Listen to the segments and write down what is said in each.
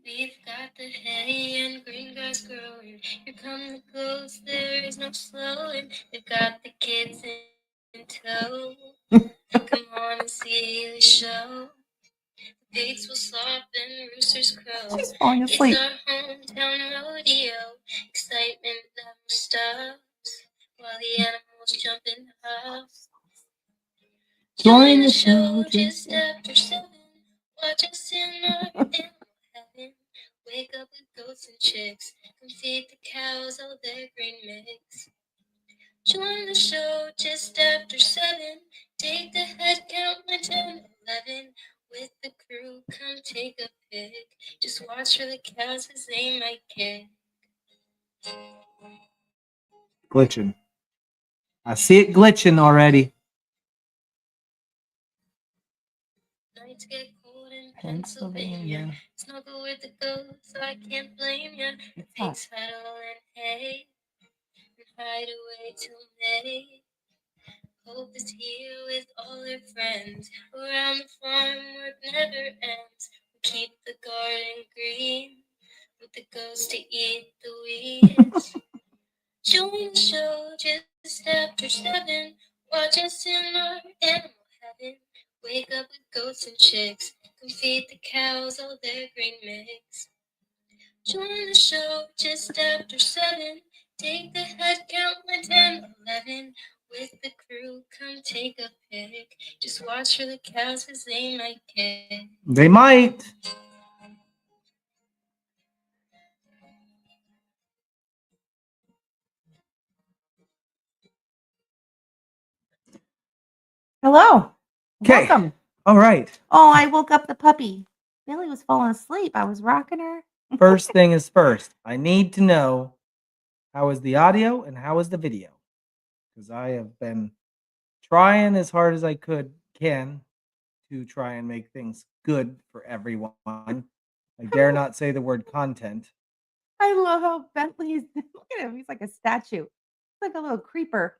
We've got the hay and green grass growing. Here come the goats, there is no slowing. They've got the kids in tow. Come on and see the show. Pigs will slop and roosters crow. She's falling It's asleep. our hometown rodeo. Excitement never stops while the animals jump in house. Join the show just after 7. Watch us in our animal heaven. Wake up with goats and chicks. Come feed the cows all their green mix. Join the show just after 7. Take the head count when 10, 11. With the crew, come take a pic. Just watch for the cows as they might kick. Glitching. I see it glitching already. Nights get cold in Pennsylvania. Snuggle with the goats, I can't blame ya. The pigs huddle and hay and hide away till May. Hope is here with all her friends. Around the farm, work never ends. We keep the garden green with the goats to eat the weeds. Join the show just after 7. Watch us in our animal heaven. Wake up with goats and chicks. Come feed the cows all their green mix. Join the show just after 7. Take the head count when 10, 11. With the crew, come take a pic. Just watch for the cows as they might kick. They might. Hello. Okay. Welcome. All right. Oh, I woke up the puppy. Billy was falling asleep. I was rocking her. First thing is first. I need to know how is the audio and how is the video? Because I have been trying as hard as I can to try and make things good for everyone. I dare not say the word content. I love how Bentley's look at him. He's like a statue. He's like a little creeper.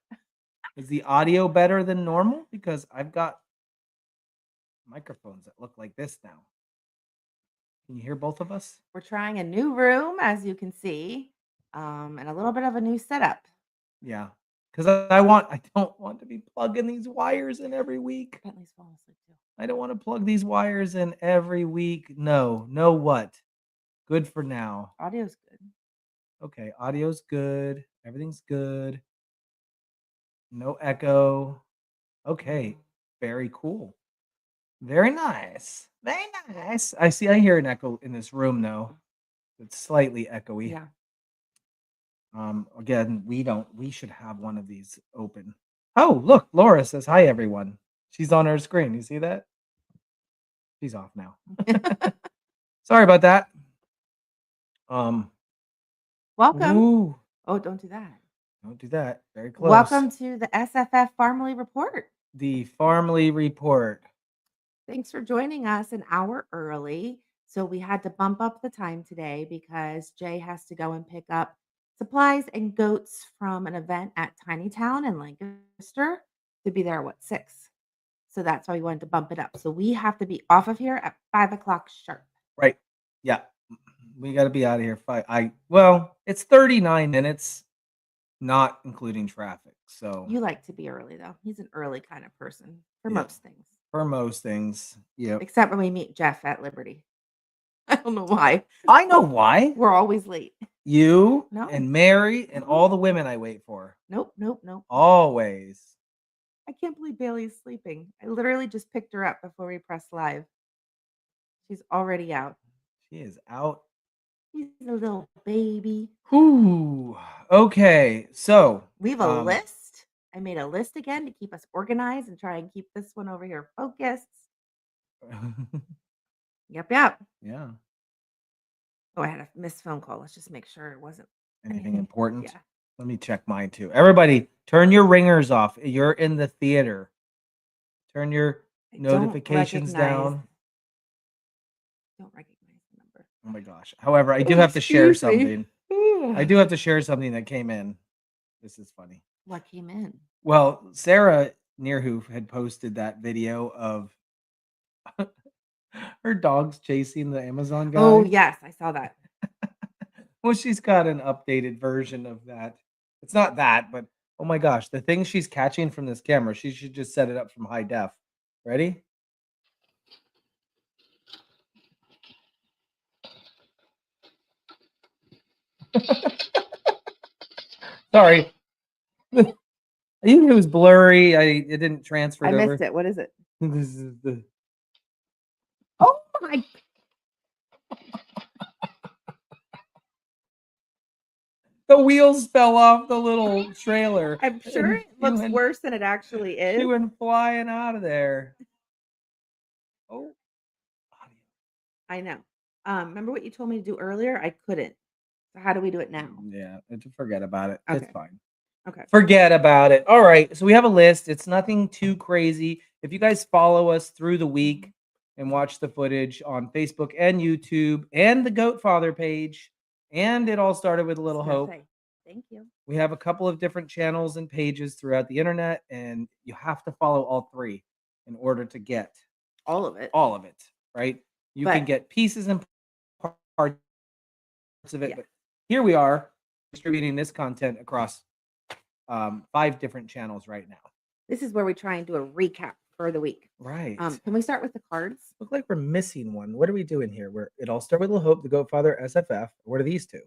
Is the audio better than normal? Because I've got microphones that look like this now. Can you hear both of us? We're trying a new room, as you can see, and a little bit of a new setup. Yeah. Because I don't want to be plugging these wires in every week. Bentley's falling asleep too. I don't want to plug these wires in every week. No what? Good for now. Audio's good. Okay, audio's good. Everything's good. No echo. Okay, very cool. Very nice. Very nice. I hear an echo in this room though. It's slightly echoey. Yeah. Again, we should have one of these open. Oh, look, Laura says hi everyone. She's on her screen. You see that? She's off now. Sorry about that. Welcome. Ooh, Oh, don't do that. don't do that. Very close. Welcome to the SFF Farmily Report. The Farmily Report. Thanks for joining us an hour early. So we had to bump up the time today because Jay has to go and pick up supplies and goats from an event at Tiny Town in Lancaster to be there at 6. So that's why we wanted to bump it up. So we have to be off of here at 5:00 sharp. Right. Yeah. We got to be out of here. Well, it's 39 minutes, not including traffic. So You like to be early though. He's an early kind of person for Yeah. most things. for most things, yeah. Except when we meet Jeff at Liberty. I don't know why. I know why. We're always late. You No. and Mary and Mhm. all the women I wait for. Nope. Always. I can't believe Bailey's sleeping. I literally just picked her up before we pressed live. She's already out. She is out. She's a little baby. Whew. Okay. So We have a list. I made a list again to keep us organized and try and keep this one over here focused. Yep. Yeah. Oh, I had a missed phone call. Let's just make sure it wasn't Anything important? Yeah. Let me check mine too. Everybody, turn your ringers off. You're in the theater. Turn your I don't notifications down. Don't recognize the number. Oh my gosh. However, I do have to share Excuse me. something. I do have to share something that came in. This is funny. What came in? Well, Sarah Nearhoof had posted that video of Her dog's chasing the Amazon guy. Oh, yes, I saw that. Well, she's got an updated version of that. It's not that, but oh my gosh, the thing she's catching from this camera, she should just set it up from high def. Ready? Sorry. It was blurry. It didn't transfer I over. missed it. What is it? This is the Oh my. wheels fell off the little trailer. I'm sure it She looks went- worse than it actually She is. went flying out of there. Oh, I know. Remember what you told me to do earlier? I couldn't. So how do we do it now? yeah, forget about it. Okay. It's fine. Okay. Forget about it. All right. So we have a list. It's nothing too crazy. If you guys follow us through the week and watch the footage on Facebook and YouTube and the Goat Father page, and it all started with a little I was gonna hope. say, thank you. We have a couple of different channels and pages throughout the internet, and you have to follow all three in order to get All of it. all of it, right? You can But- get pieces and parts of it, Yeah. but here we are distributing this content across 5 different channels right now. This is where we try and do a recap for the week. Right. Can we start with the cards? Look like we're missing one. What are we doing here? Where it all started with Little Hope, the Goat Father, SFF. What are these two?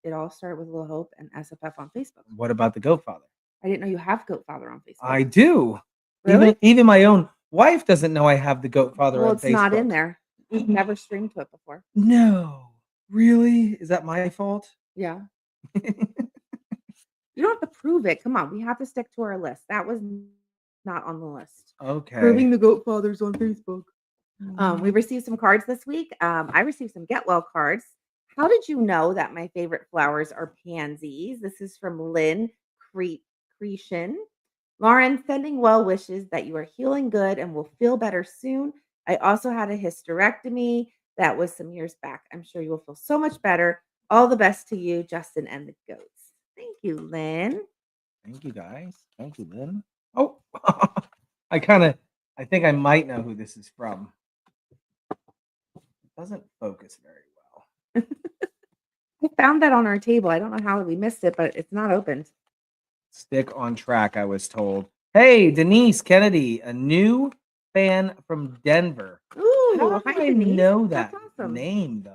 It all started with Little Hope and SFF on Facebook. What about the Goat Father? I didn't know you have Goat Father on Facebook. I do. Really? Even my own wife doesn't know I have the Goat Father Well, on it's Facebook. not in there. We've never streamed to it before. No. Really? Is that my fault? Yeah. You don't have to prove it. Come on. We have to stick to our list. That was not on the list. Okay. Proving the Goat Fathers on Facebook. We received some cards this week. I received some Get Well cards. How did you know that my favorite flowers are pansies? This is from Lynn Cretion. Lauren, sending well wishes that you are healing good and will feel better soon. I also had a hysterectomy that was some years back. I'm sure you will feel so much better. All the best to you, Justin and the goats. Thank you, Lynn. Thank you, guys. Thank you, Lynn. Oh, I think I might know who this is from. It doesn't focus very well. I found that on our table. I don't know how we missed it, but it's not opened. Stick on track, I was told. Hey, Denise Kennedy, a new fan from Denver. Ooh, How hi, do I Denise. know That's that awesome. name, though?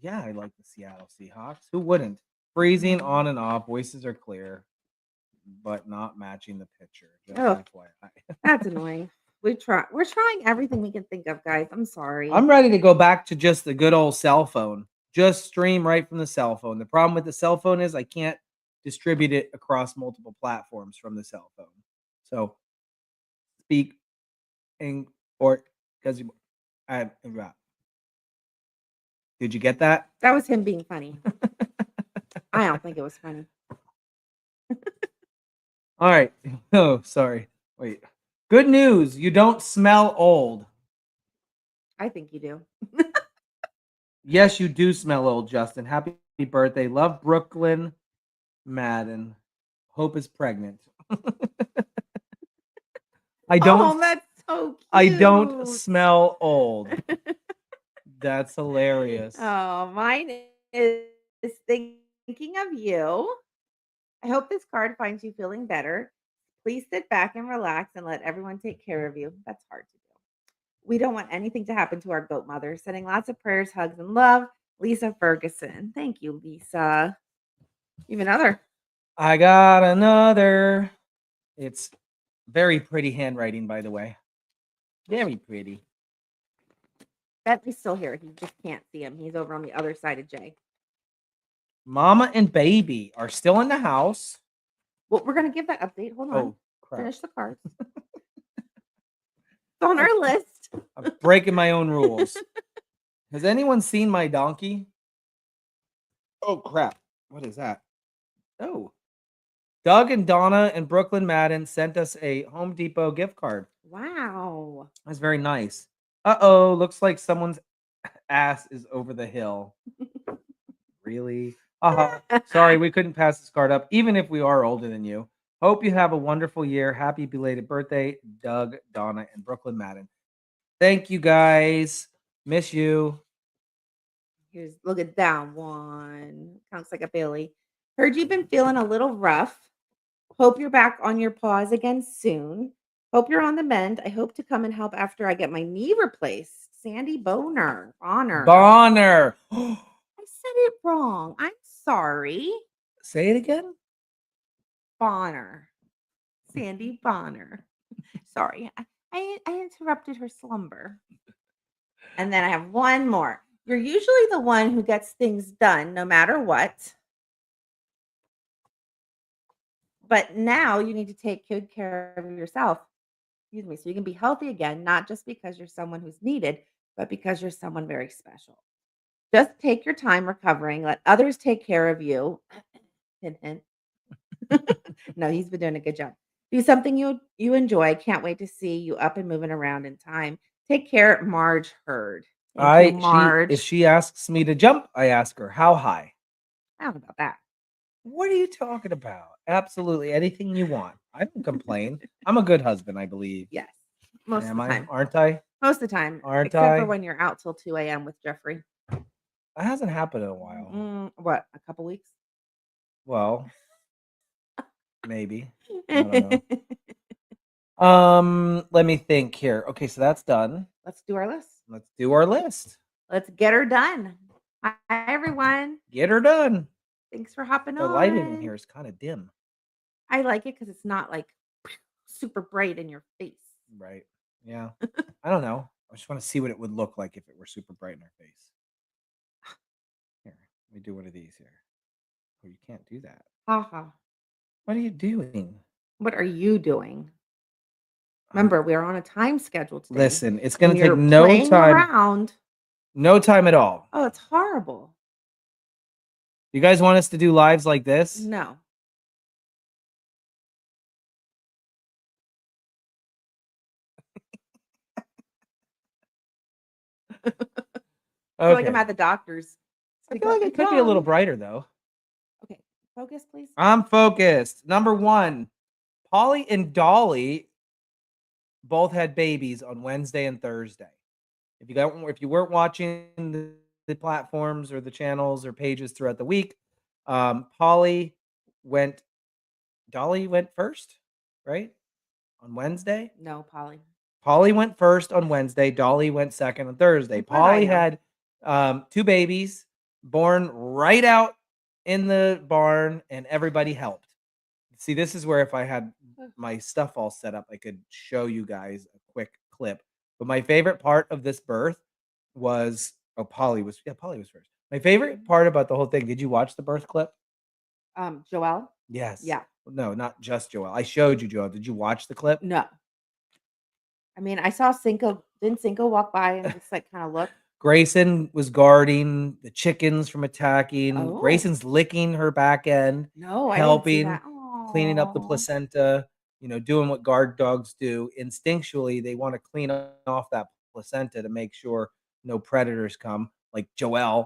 Yeah, I like the Seattle Seahawks. Who wouldn't? Freezing on and off. Voices are clear, but not matching the picture. Just Oh. FYI. That's annoying. We're trying everything we can think of, guys. I'm sorry. I'm ready to go back to just the good old cell phone. Just stream right from the cell phone. The problem with the cell phone is I can't distribute it across multiple platforms from the cell phone. So speak and or because did you get that? That was him being funny. I don't think it was funny. All right. Oh, sorry. Wait. Good news. You don't smell old. I think you do. Yes, you do smell old, Justin. Happy birthday. Love Brooklyn Madden. Hope is pregnant. I don't Oh, that's so cute. I don't smell old. That's hilarious. Oh, mine is thinking of you. I hope this card finds you feeling better. Please sit back and relax and let everyone take care of you. That's hard to do. We don't want anything to happen to our goat mother. Sending lots of prayers, hugs, and love. Lisa Ferguson. Thank you, Lisa. You have another. I got another. It's very pretty handwriting, by the way. Very pretty. Bentley's still here. He just can't see him. He's over on the other side of Jay. Mama and baby are still in the house. Well, we're going to give that update. Hold on. Oh, crap. Finish the cards. It's on our list. I'm breaking my own rules. Has anyone seen my donkey? Oh, crap. What is that? Oh. Doug and Donna and Brooklyn Madden sent us a Home Depot gift card. Wow. That's very nice. Uh-oh. Looks like someone's ass is over the hill. Really? Sorry, we couldn't pass this card up, even if we are older than you. Hope you have a wonderful year. Happy belated birthday, Doug, Donna, and Brooklyn Madden. Thank you guys. Miss you. Here's look at that one. Counts like a Billy. Heard you've been feeling a little rough. Hope you're back on your paws again soon. Hope you're on the mend. I hope to come and help after I get my knee replaced. Sandy Bonner. Bonner. I said it wrong. I'm sorry. Say it again. Bonner. Sandy Bonner. Sorry. I interrupted her slumber. And then I have one more. You're usually the one who gets things done no matter what. But now you need to take good care of yourself. Excuse me. So you can be healthy again, not just because you're someone who's needed, but because you're someone very special. Just take your time recovering. Let others take care of you. Hint, hint. No, he's been doing a good job. Do something you enjoy. Can't wait to see you up and moving around in time. Take care, Marge Hurd. Thank you, Marge. If she asks me to jump, I ask her how high. I don't know about that. What are you talking about? Absolutely anything you want. I don't complain. I'm a good husband, I believe. Yes, most Am of the I? time. Aren't I? Most of the time, Aren't except I? for when you're out till 2 a.m. with Jeffrey. That hasn't happened in a while. What? A couple weeks? Well, maybe. I don't know. Let me think here. Okay, so that's done. Let's do our list. Let's do our list. Let's get her done. Hi, everyone. Get her done. Thanks for hopping The on. lighting in here is kind of dim. I like it because it's not like super bright in your face. Right. Yeah. I don't know. I just want to see what it would look like if it were super bright in our face. Here, let me do one of these here. Oh, you can't do that. Haha. What are you doing? What are you doing? Remember, we're on a time schedule today. Listen, it's going to take You're no playing time. around. No time at all. Oh, it's horrible. You guys want us to do lives like this? No. I feel like I'm at the doctor's. I feel like it could be a little brighter though. Okay, focus, please. I'm focused. Number 1, Polly and Dolly both had babies on Wednesday and Thursday. If you weren't watching the platforms or the channels or pages throughout the week, Dolly went first, right? On Wednesday? No, Polly. Polly went first on Wednesday. Dolly went second on Thursday. Polly had 2 babies born right out in the barn, and everybody helped. See, this is where if I had my stuff all set up, I could show you guys a quick clip. But my favorite part of this birth was Polly was first. My favorite part about the whole thing. Did you watch the birth clip? Joelle? Yes. Yeah. No, not just Joelle. I showed you Joelle. Did you watch the clip? No. I mean, I saw Sinko. Didn't Sinko walk by and just like kind of look? Grayson was guarding the chickens from attacking. Oh. Grayson's licking her back end. No, helping, I didn't see that. cleaning up the Aw. placenta, doing what guard dogs do. Instinctually, they want to clean off that placenta to make sure no predators come, like Joelle.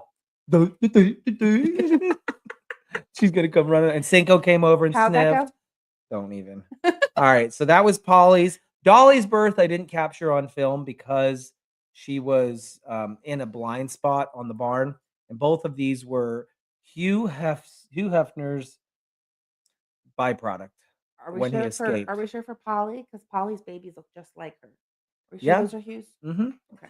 She's going to come running. And Sinko came over and How'd that sniffed. Don't even. All right. So that was Polly's. Dolly's birth, I didn't capture on film because she was in a blind spot on the barn. And both of these were Hugh Hefner's byproduct. Are we when he sure escaped. Are we sure for Polly? Because Polly's babies look just like her. Are we sure Yeah. those are Hugh's? Mm-hmm. Okay.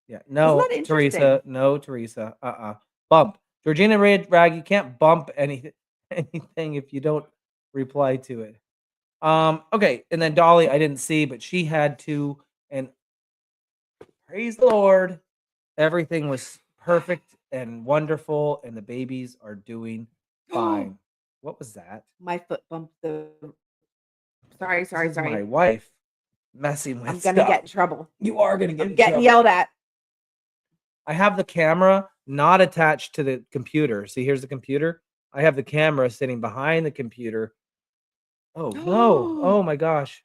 Yeah. No, Isn't that Teresa. interesting? No, Teresa. Bump. Georgina Rag, you can't bump anything if you don't reply to it. Okay, and then Dolly, I didn't see, but she had to, and praise the Lord, everything was perfect and wonderful, and the babies are doing fine. What was that? My foot bumped the. Sorry. This is my wife messing with I'm gonna stuff. get in trouble. You are gonna get in getting trouble. yelled at. I have the camera not attached to the computer. See, here's the computer. I have the camera sitting behind the computer. Oh no! Oh my gosh!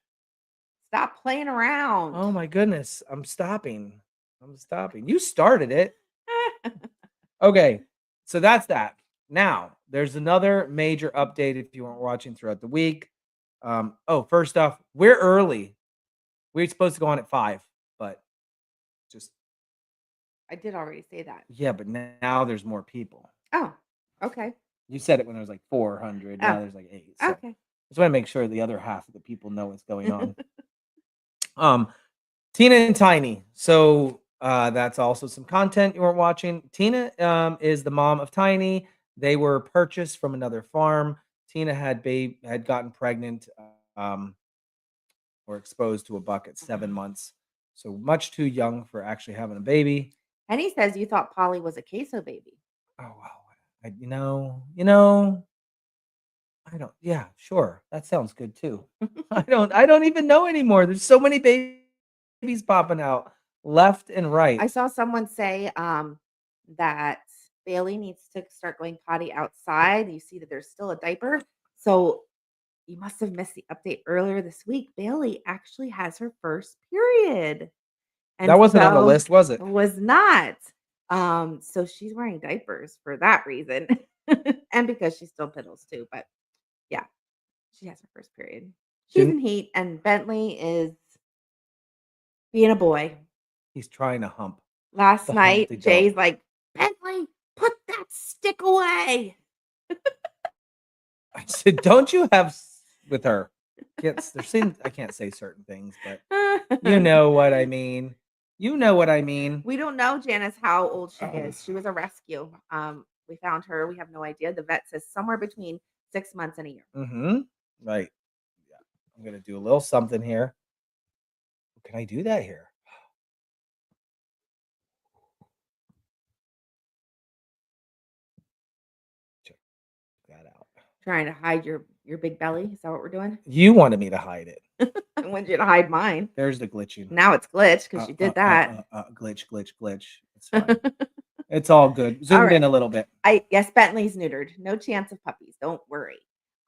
Stop playing around. Oh my goodness! I'm stopping. You started it. Okay, so that's that. Now there's another major update if you weren't watching throughout the week. First off, we're early. We're supposed to go on at 5, but I did already say that. Yeah, but now there's more people. Oh, okay. You said it when there was like 400. Oh, Now there's like 8. So okay. just want to make sure the other half of the people know what's going on. Um, Tina and Tiny. So that's also some content you weren't watching. Tina is the mom of Tiny. They were purchased from another farm. Tina had gotten pregnant um, or exposed to a buck at 7 months. So much too young for actually having a baby. Henny says you thought Polly was a queso baby. Oh wow. You know, I don't. Yeah, sure. That sounds good too. I don't even know anymore. There's so many babies popping out left and right. I saw someone say that Bailey needs to start going potty outside. You see that there's still a diaper. So you must have missed the update earlier this week. Bailey actually has her first period. And That wasn't on the so list, was it? was not. So she's wearing diapers for that reason. And because she still piddles too. But yeah, she has her first period. She's in Shouldn't heat, and Bentley is being a boy. he's trying to hump Last the night, Humpty Dog. Jay's like, "Bentley, put that stick away." I said, "Don't you have with her?" I can't say certain things, but you know what I mean. You know what I mean. We don't know, Janice, how old she is. She was a rescue. We found her. We have no idea. The vet says somewhere between 6 months and a year. Mm-hmm. Right. Yeah. I'm gonna do a little something here. Can I do that here? Check that out. Trying to hide your big belly. Is that what we're doing? You wanted me to hide it. I want you to hide mine. There's the glitching. Now it's glitched because you did that. Glitch. It's fine. It's all good. Zoomed right. in a little bit. Yes, Bentley's neutered. No chance of puppies. Don't worry.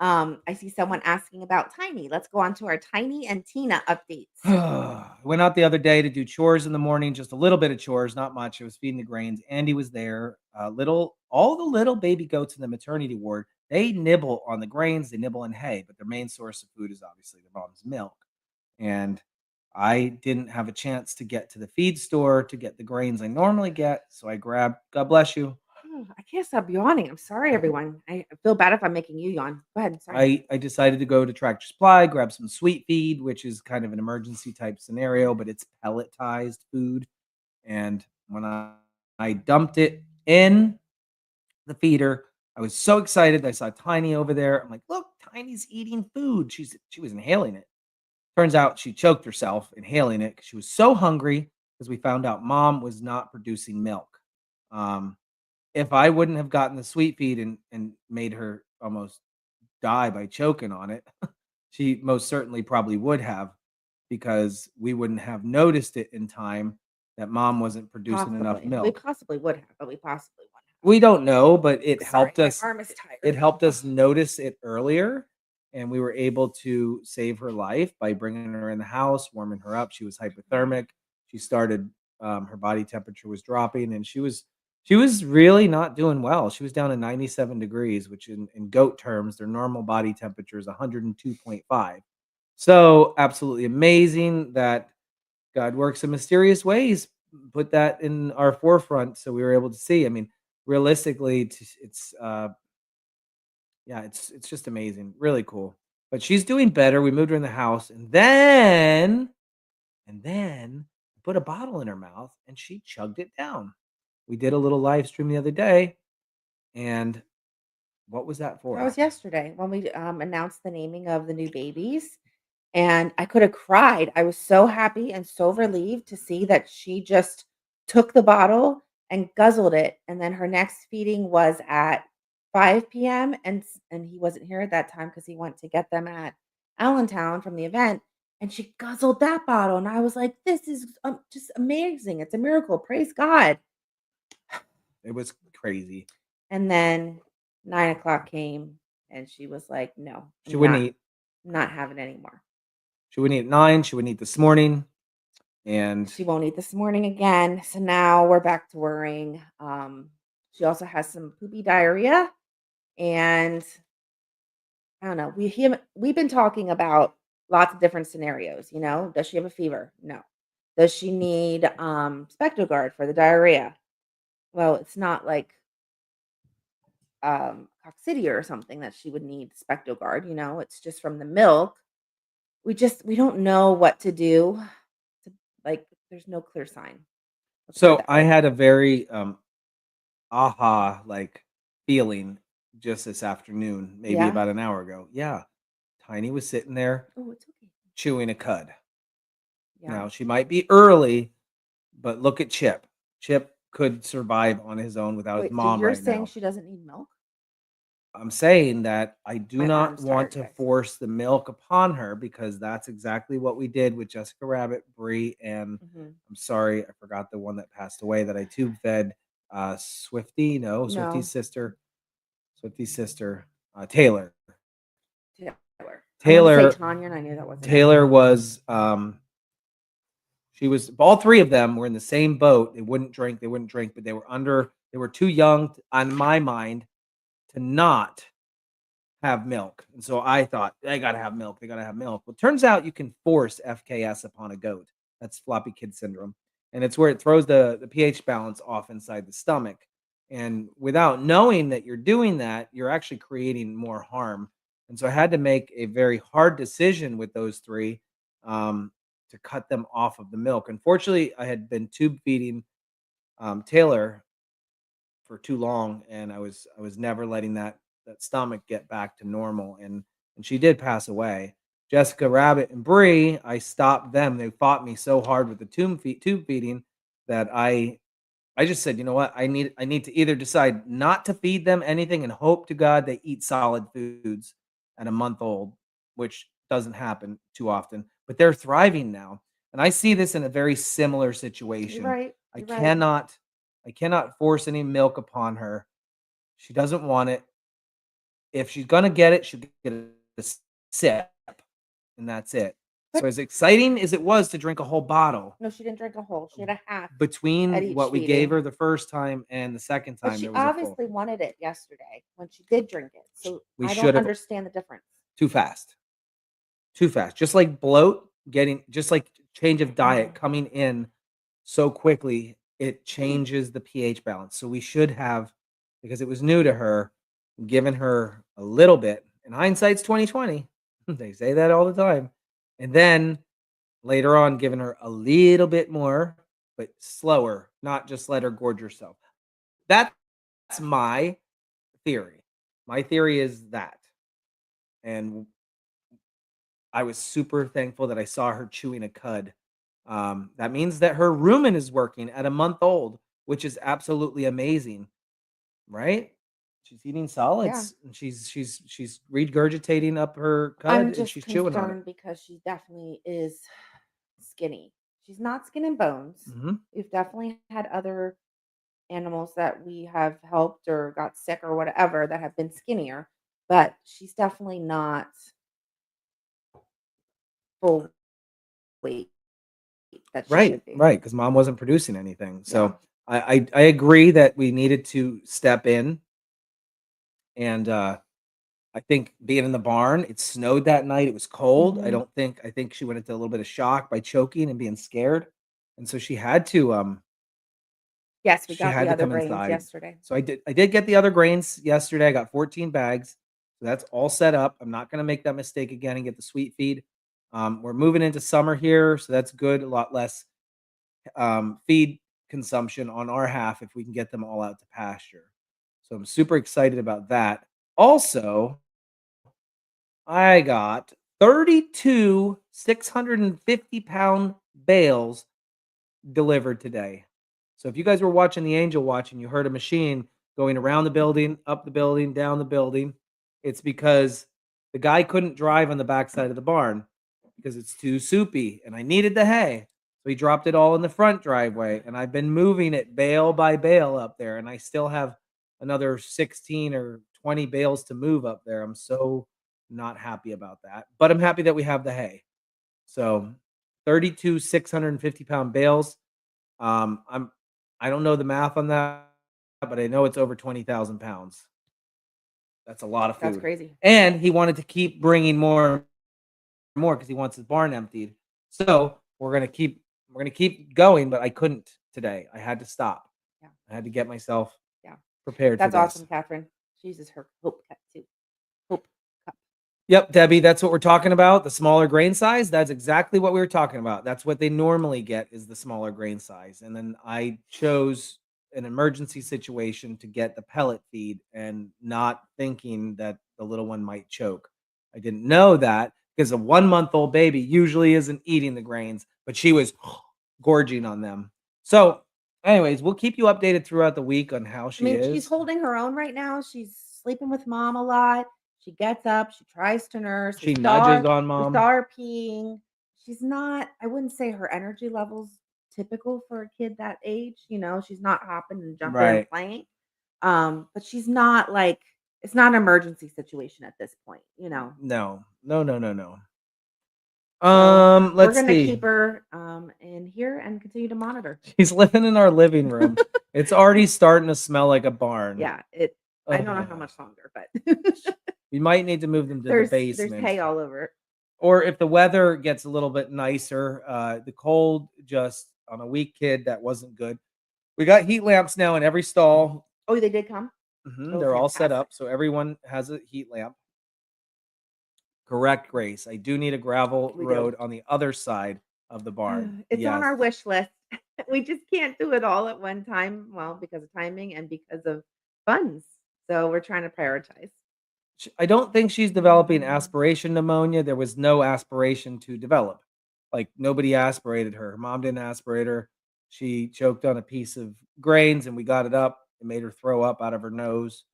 I see someone asking about Tiny. Let's go on to our Tiny and Tina updates. I went out the other day to do chores in the morning, just a little bit of chores, not much. I was feeding the grains. Andy was there. All the little baby goats in the maternity ward, they nibble on the grains, they nibble on hay, but their main source of food is obviously their mom's milk. And I didn't have a chance to get to the feed store to get the grains I normally get. So I grabbed, God bless you. I can't stop yawning. I'm sorry, everyone. I feel bad if I'm making you yawn. Go ahead. Sorry. I decided to go to Tractor Supply, grab some sweet feed, which is kind of an emergency type scenario, but it's pelletized food. And when I dumped it in the feeder, I was so excited. I saw Tiny over there. I'm like, look, Tiny's eating food. She was inhaling it. Turns out she choked herself inhaling it because she was so hungry because we found out mom was not producing milk. If I wouldn't have gotten the sweet feed and made her almost die by choking on it, she most certainly probably would have, because we wouldn't have noticed it in time that mom wasn't producing enough We milk. possibly would have, but we possibly wouldn't have. We don't know, but it helped My us. arm is tired. It helped us notice it earlier, and we were able to save her life by bringing her in the house, warming her up. She was hypothermic. She started, her body temperature was dropping, and she was really not doing well. She was down to 97 degrees, which in goat terms, their normal body temperature is 102.5. So absolutely amazing that God works in mysterious ways. Put that in our forefront so we were able to see. I mean, realistically, it's just amazing, really cool. But she's doing better. We moved her in the house, and then put a bottle in her mouth, and she chugged it down. We did a little live stream the other day, and what was that for? That was yesterday when we announced the naming of the new babies. And I could have cried. I was so happy and so relieved to see that she just took the bottle and guzzled it. And then her next feeding was at 5 p.m. And he wasn't here at that time because he went to get them at Allentown from the event. And she guzzled that bottle. And I was like, this is just amazing. It's a miracle. Praise God. It was crazy. And then 9 o'clock came and she was like, no, She wouldn't eat. Not having any more. She wouldn't eat at 9. She wouldn't eat this morning. And she won't eat this morning again. So now we're back to worrying. She also has some poopy diarrhea. And I don't know. We've been talking about lots of different scenarios. Does she have a fever? No. Does she need Spectogard for the diarrhea? Well, it's not like coccidia or something that she would need Spectogard, it's just from the milk. We don't know what to do. To, there's no clear sign. Let's put it So that I way. had a very aha like feeling just this afternoon, maybe Yeah. about an hour ago. Yeah. Tiny was sitting there Oh, it's okay. chewing a cud. Yeah. Now she might be early, but look at Chip. Chip could survive on his own without his Wait, so mom you're right saying now. she doesn't need milk? I'm saying that I do My not arm's want tired, to guys. force the milk upon her because that's exactly what we did with Jessica Rabbit, Bree, and Mhm. I'm sorry, I forgot the one that passed away that I tube fed. Swifty, no, No, Swifty's sister, Taylor. Taylor. I wanted to say Taylor, Tanya, and I knew that wasn't it. Taylor was, she was. All three of them were in the same boat. They wouldn't drink. They wouldn't drink, but they were under. They were too young, on my mind, to not have milk. And so I thought, they got to have milk. They got to have milk. Well, it turns out you can force FKS upon a goat. That's floppy kid syndrome. And it's where it throws the pH balance off inside the stomach. And without knowing that you're doing that, you're actually creating more harm. And so I had to make a very hard decision with those three to cut them off of the milk. Unfortunately, I had been tube feeding Taylor for too long, and I was never letting that stomach get back to normal, and she did pass away. Jessica Rabbit and Bree, I stopped them. They fought me so hard with the tube feeding that I just said, you know what? I need to either decide not to feed them anything and hope to God they eat solid foods at a month old, which doesn't happen too often, but they're thriving now. And I see this in a very similar You're situation. right. I You're right. cannot I cannot force any milk upon her. She doesn't want it. If she's gonna get it, she'll get a sip, and that's it. So But as exciting as it was to drink a whole bottle, no, she didn't drink a whole. She had a half at between each what we gave feeding. her the first time and the second But time, she there was a full. obviously wanted it yesterday when she did drink it. So We I don't should have understand the difference. too fast. Too fast. Just like bloat getting just like change of diet coming in so quickly, it changes the pH balance. So we should have, because it was new to her, given her a little bit. And hindsight's 2020. They say that all the time. And then later on, giving her a little bit more, but slower, not just let her gorge herself. That's my theory. My theory is that. And I was super thankful that I saw her chewing a cud. That means that her rumen is working at a month old, which is absolutely amazing, right? She's eating Yeah. solids and she's regurgitating up her cud I'm and just she's chewing on it. concerned because she definitely is skinny. She's not skin and bones. Hmm. We've definitely had other animals that we have helped or got sick or whatever that have been skinnier, but she's definitely not full weight that she Right, should be. right, because mom wasn't producing anything. Yeah. So I agree that we needed to step in, and I think being in the barn, it snowed that night. It was cold. Mhm. I think she went into a little bit of shock by choking and being scared. And so Yes, we she got had the to other come grains inside. yesterday. So I did get the other grains yesterday. I got 14 bags. So that's all set up. I'm not going to make that mistake again and get the sweet feed. We're moving into summer here, so that's good. A lot less feed consumption on our half if we can get them all out to pasture. So I'm super excited about that. Also, I got 32 650-pound bales delivered today. So if you guys were watching the Angel Watch and you heard a machine going around the building, up the building, down the building, it's because the guy couldn't drive on the backside of the barn because it's too soupy and I needed the hay. So he dropped it all in the front driveway and I've been moving it bale by bale up there and I still have another 16 or 20 bales to move up there. I'm so not happy about that, but I'm happy that we have the hay. So 32 650-pound bales. I'm I don't know the math on that, but I know it's over 20,000 pounds. That's a lot of That's food. crazy. And he wanted to keep bringing more and more because he wants his barn emptied. So we're gonna keep we're going to keep going, but I couldn't today. I had to stop. Yeah. I had to get myself Yeah. prepared That's for this. awesome, Catherine. She uses her Hope cup too. Hope cup. Yep, Debbie, that's what we're talking about. The smaller grain size. That's exactly what we were talking about. That's what they normally get is the smaller grain size. And then I chose an emergency situation to get the pellet feed and not thinking that the little one might choke. I didn't know that because a 1-month-old baby usually isn't eating the grains, but she was gorging on them. So, anyways, we'll keep you updated throughout the week on how I she mean, is. she's holding her own right now. She's sleeping with mom a lot. She gets up. She tries to nurse. She nudges on We mom. saw her peeing. She's not. I wouldn't say her energy levels typical for a kid that age. She's not hopping and jumping and Right. playing. But she's not like it's not an emergency situation at this point. No. So We're let's gonna see. keep her in here and continue to monitor. She's living in our living room. It's already starting to smell like a barn. Yeah, I don't know how Ugh. much longer, but We might need to move them to the there's basement. hay all over. Or if the weather gets a little bit nicer, the cold just on a weak kid, that wasn't good. We got heat lamps now in every stall. Oh, they did come? Oh, They're all set fantastic. up, so everyone has a heat lamp. Correct, Grace. I do need a gravel We do. road on the other side of the barn. It's on Yes. our wish list. We just can't do it all at one time, well, because of timing and because of funds. So we're trying to prioritize. I don't think she's developing aspiration pneumonia. There was no aspiration to develop. Like nobody aspirated her. Her mom didn't aspirate her. She choked on a piece of grains and we got it up. It made her throw up out of her nose.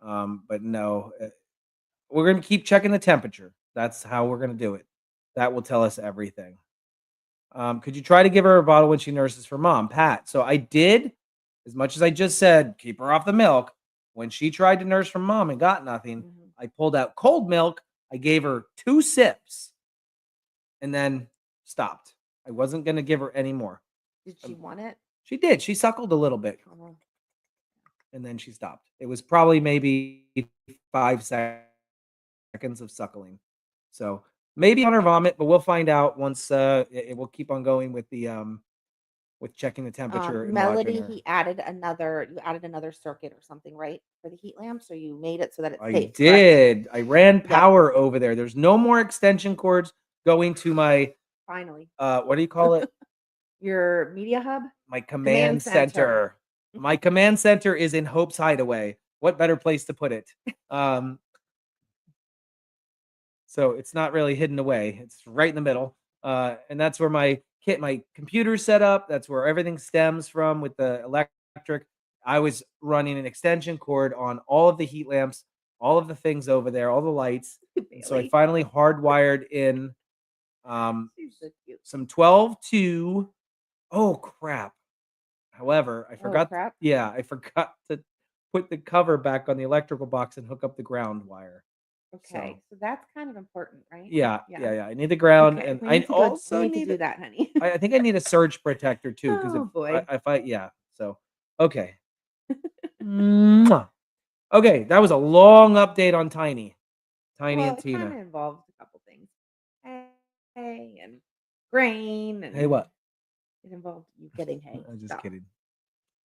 But no, we're going to keep checking the temperature. That's how we're going to do it. That will tell us everything. Could you try to give her a bottle when she nurses for mom, Pat? So I did, as much as I just said, keep her off the milk. When she tried to nurse from mom and got nothing, I pulled out cold milk. I gave her 2 sips and then stopped. I wasn't going to give her any more. Did she want it? She did. She suckled a little bit Oh, and then she stopped. It was probably maybe 5 seconds of suckling. So maybe on her vomit, but we'll find out once it will keep on going with the with checking the temperature and watching Melody, her. you added another circuit or something, right? For the heat lamp, so you made it so that it's I safe. Correct? did. I ran power over there. There's no more extension cords going to my Finally. what do you call it? Your media hub? My command center. My command center is in Hope's Hideaway. What better place to put it? So it's not really hidden away. It's right in the middle. And that's where my computer's set up. That's where everything stems from with the electric. I was running an extension cord on all of the heat lamps, all of the things over there, all the lights. So I finally hardwired in some 12 to, oh crap. However, I forgot. I forgot to put the cover back on the electrical box and hook up the ground wire. Okay, so that's kind of important, right? Yeah. I need the ground, Okay, and we I need to also we need to need do that, honey. I think I need a surge protector too, because Oh, boy. if I so okay. Mwah. Okay, that was a long update on Tiny Well, and it kind Tina. of involved a couple things. Hay and grain and Hey, what? it involved you getting hay. I'm just Stop. kidding.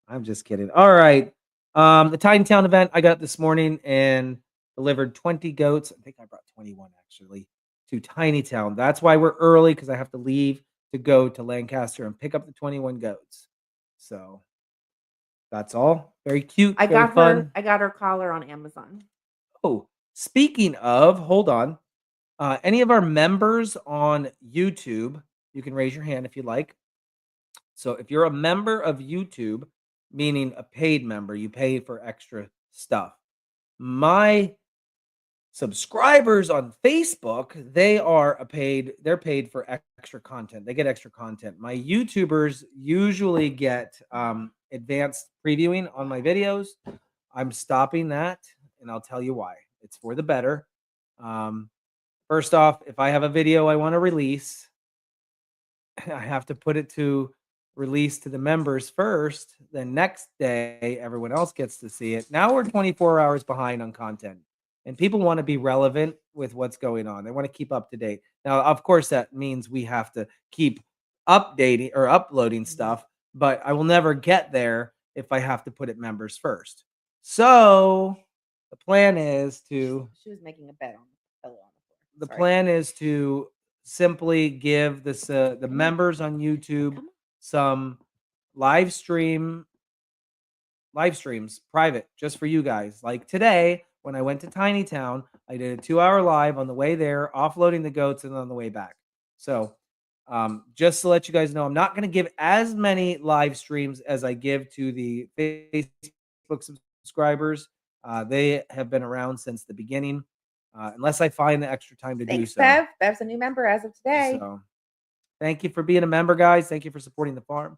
I'm just kidding. All right. The Tiny Town event I got this morning and delivered 20 goats. I think I brought 21 actually to Tiny Town. That's why we're early, because I have to leave to go to Lancaster and pick up the 21 goats. So that's all. Very cute. I very got fun. I got her collar on Amazon. Oh, speaking of, hold on. Any of our members on YouTube, you can raise your hand if you'd like. So if you're a member of YouTube, meaning a paid member, you pay for extra stuff. My subscribers on Facebook, they're paid for extra content. They get extra content. My YouTubers usually get advanced previewing on my videos. I'm stopping that, and I'll tell you why. It's for the better. First off, if I have a video I want to release, I have to put it to release to the members first. Then next day, everyone else gets to see it. Now we're 24 hours behind on content, and people want to be relevant with what's going on. They want to keep up to date. Now, of course, that means we have to keep updating or uploading Mhm. stuff, but I will never get there if I have to put it members first. So the plan is to She was making a bed on the pillow on the the floor. Sorry. plan is to simply give the Come on. members on YouTube Come on. some live streams private just for you guys. Like today, when I went to Tiny Town, I did a 2-hour live on the way there, offloading the goats, and on the way back. So, just to let you guys know, I'm not going to give as many live streams as I give to the Facebook subscribers. They have been around since the beginning, unless I find the extra time to do Thanks, so. Bev. Bev's a new member as of today. So, thank you for being a member, guys. Thank you for supporting the farm.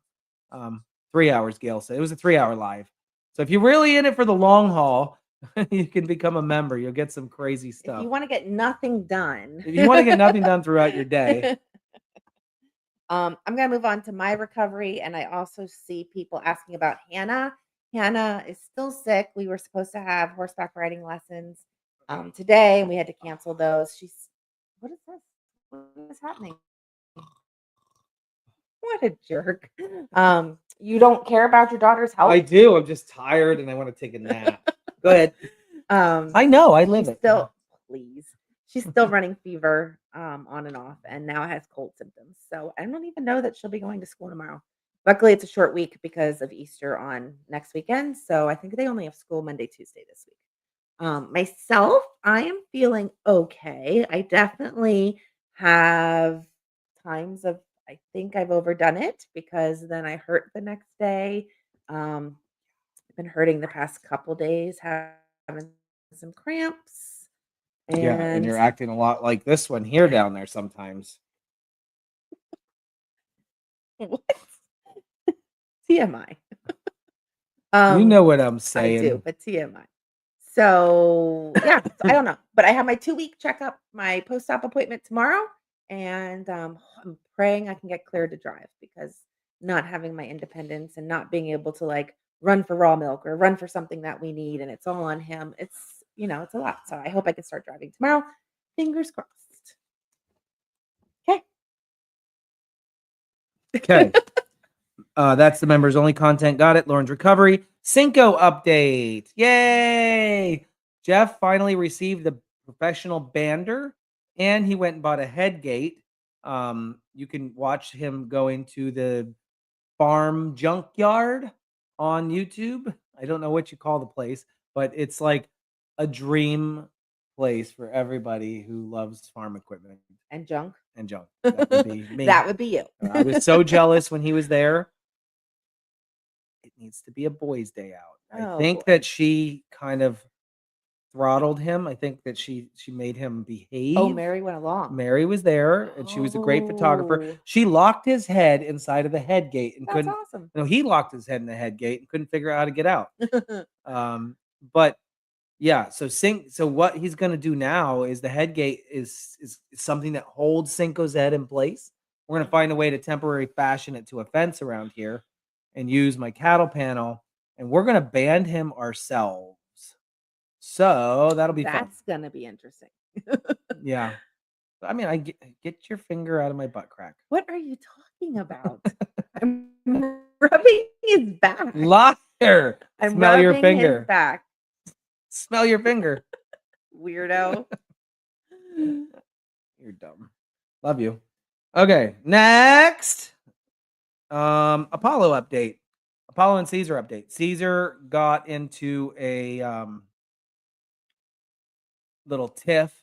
3 hours, Gail said. It was a 3-hour live. So if you're really in it for the long haul, you can become a member. You'll get some crazy If stuff. you want to get nothing done. If you want to get nothing done throughout your day. I'm going to move on to my recovery. And I also see people asking about Hannah. Hannah is still sick. We were supposed to have horseback riding lessons today, and we had to cancel those. What is this? What is happening? What a jerk. You don't care about your daughter's health? I do. I'm just tired and I want to take a nap. Go ahead. I know. I live She's it. still, please. She's still running fever on and off, and now has cold symptoms. So I don't even know that she'll be going to school tomorrow. Luckily, it's a short week because of Easter on next weekend. So I think they only have school Monday, Tuesday this week. Myself, I am feeling okay. I definitely have times of I think I've overdone it because then I hurt the next day. I've been hurting the past couple days, having some cramps. Yeah, and you're And acting a lot like this one here down there sometimes. what? TMI. You know what I'm I saying. do, but TMI. So yeah, so I don't know. But I have my 2-week checkup, my post-op appointment tomorrow. And I'm praying I can get cleared to drive because not having my independence and not being able to like run for raw milk or run for something that we need and it's all on him. It's a lot. So I hope I can start driving tomorrow. Fingers crossed. Okay. Okay. That's the members only content. Got it. Lauren's recovery. Sinko update. Yay! Jeff finally received the professional bander and he went and bought a head gate. You can watch him going to the farm junkyard on YouTube. I don't know what you call the place, but it's like a dream place for everybody who loves farm equipment And junk. and junk. That would be me. That would be you. I was so jealous when he was there. It needs to be a boys' day out. I Oh, think boy. that she kind of throttled him. I think that she made him behave. Oh, Mary went along. Mary was there, and she was a great photographer. Oh. She locked his head inside of the head gate and That's couldn't. awesome. No, he locked his head in the head gate and couldn't figure out how to get out. But yeah, so what he's gonna do now is the head gate is something that holds Sinko's head in place. We're gonna find a way to temporarily fashion it to a fence around here and use my cattle panel, and we're gonna band him ourselves. So that'll be fun. That's gonna be interesting. Yeah. I mean, I get your finger out of my butt crack. What are you talking about? I'm rubbing his back. Liar. I'm Smell your rubbing his finger. back. Smell your finger. Weirdo. You're dumb. Love you. Okay, next. Apollo update. Apollo and Caesar update. Caesar got into a little tiff.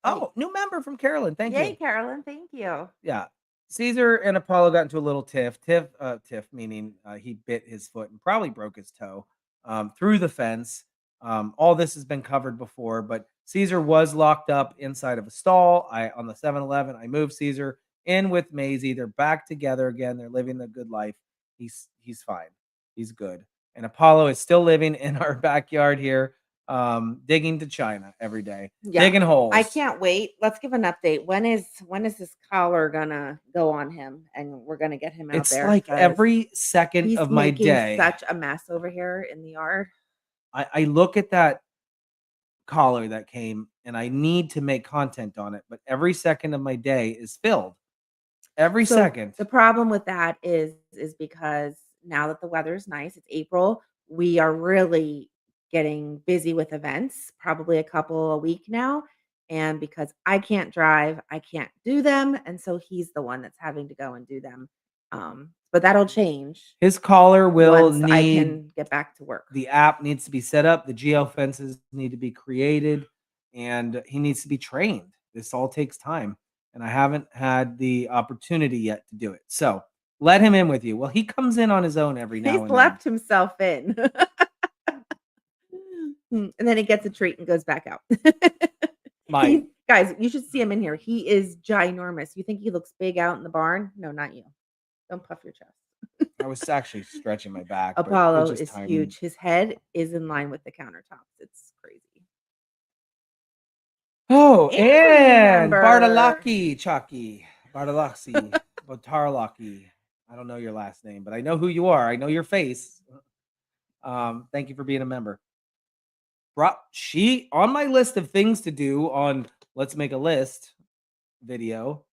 Oh, new member from Carolyn. Thank Yay, you. Carolyn. Thank you. Yeah. Caesar and Apollo got into a little tiff. Tiff meaning he bit his foot and probably broke his toe through the fence. All this has been covered before, but Caesar was locked up inside of a stall. On the 7-Eleven, I moved Caesar in with Maisie. They're back together again. They're living the good life. He's fine. He's good. And Apollo is still living in our backyard here, digging to China every day, digging holes. I can't wait. Let's give an update. When is this collar gonna go on him and we're gonna get him out It's there? like 'cause every second he's of my making day. such a mess over here in the yard. I look at that collar that came and I need to make content on it, but every second of my day is filled. every So second. the problem with that is because now that the weather's nice, it's April, we are really getting busy with events, probably a couple a week now. And because I can't drive, I can't do them. And so he's the one that's having to go and do them. But that'll change His caller will once I need can get back to work. the app needs to be set up, the geo fences need to be created, and he needs to be trained. This all takes time, and I haven't had the opportunity yet to do it. So let him in with you. Well, he comes in on his own every now He's and then. left himself in. And then he gets a treat and goes back out. Guys, you should see him in here. He is ginormous. You think he looks big out in the barn? No, not you. Don't puff your chest. I was actually stretching my back. but it Apollo just is tiny. huge. His head is in line with the countertops. It's crazy. Oh, and member. Bartolaki Chucky. Bartolaki. Botarlaki. I don't know your last name, but I know who you are. I know your face. Thank you for being a member. She on my list of things to do on Let's Make a List video.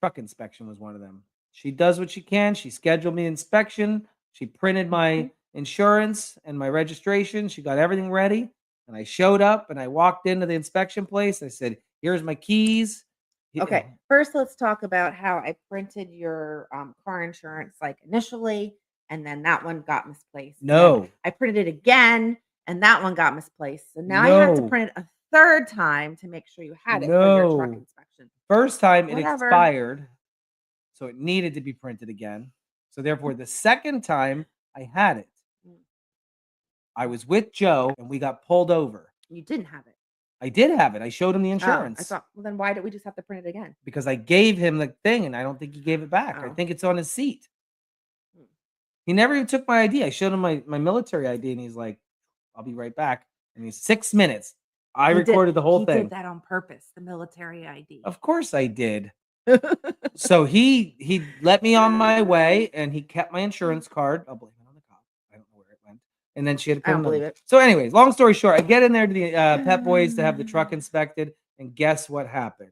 Truck inspection was one of them. She does what she can. She scheduled me inspection. She printed my insurance and my registration. She got everything ready. And I showed up and I walked into the inspection place. I said, here's my keys. Okay, first let's talk about how I printed your car insurance like initially, and then that one got misplaced. No. I printed it again, and that one got misplaced. So now I have to print it a third time to make sure you had it for your truck inspection. First time it expired, so it needed to be printed again. So therefore, the second time I had it. I was with Joe and we got pulled over. You didn't have it. I did have it. I showed him the insurance. I thought, well, then why did we just have to print it again? Because I gave him the thing and I don't think he gave it back. I think it's on his seat. He never even took my ID. I showed him my military ID and he's like, I'll be right back. And he's 6 minutes. I recorded the whole thing. He did that on purpose, the military ID. Of course I did. So he let me on my way and he kept my insurance card. I'll blame it on the cop. I don't know where it went. And then she had to put I don't believe it. So anyways, long story short, I get in there to the Pet Boys to have the truck inspected. And guess what happened?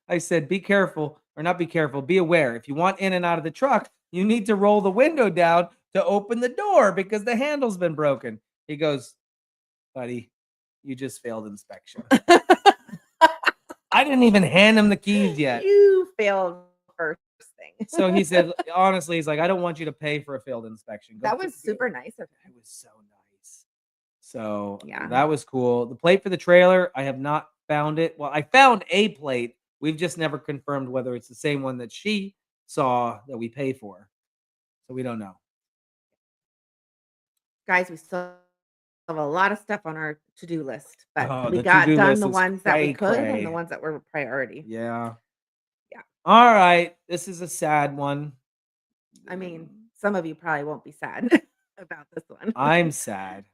I said, be careful, or not be careful, be aware. If you want in and out of the truck, you need to roll the window down to open the door because the handle's been broken. He goes, buddy, you just failed inspection. I didn't even hand him the keys yet. You failed first thing. So he said, honestly, he's like, I don't want you to pay for a failed inspection. That was super nice of him. It was so nice. So yeah, that was cool. The plate for the trailer, I have not found it. Well, I found a plate. We've just never confirmed whether it's the same one that she saw that we pay for. So we don't know. Guys, we still have a lot of stuff on our to-do list, but we the got to-do done list the is ones that we could cray-cray. and the ones that were priority. Yeah. Yeah. All right. This is a sad one. I mean, some of you probably won't be sad about this one. I'm sad.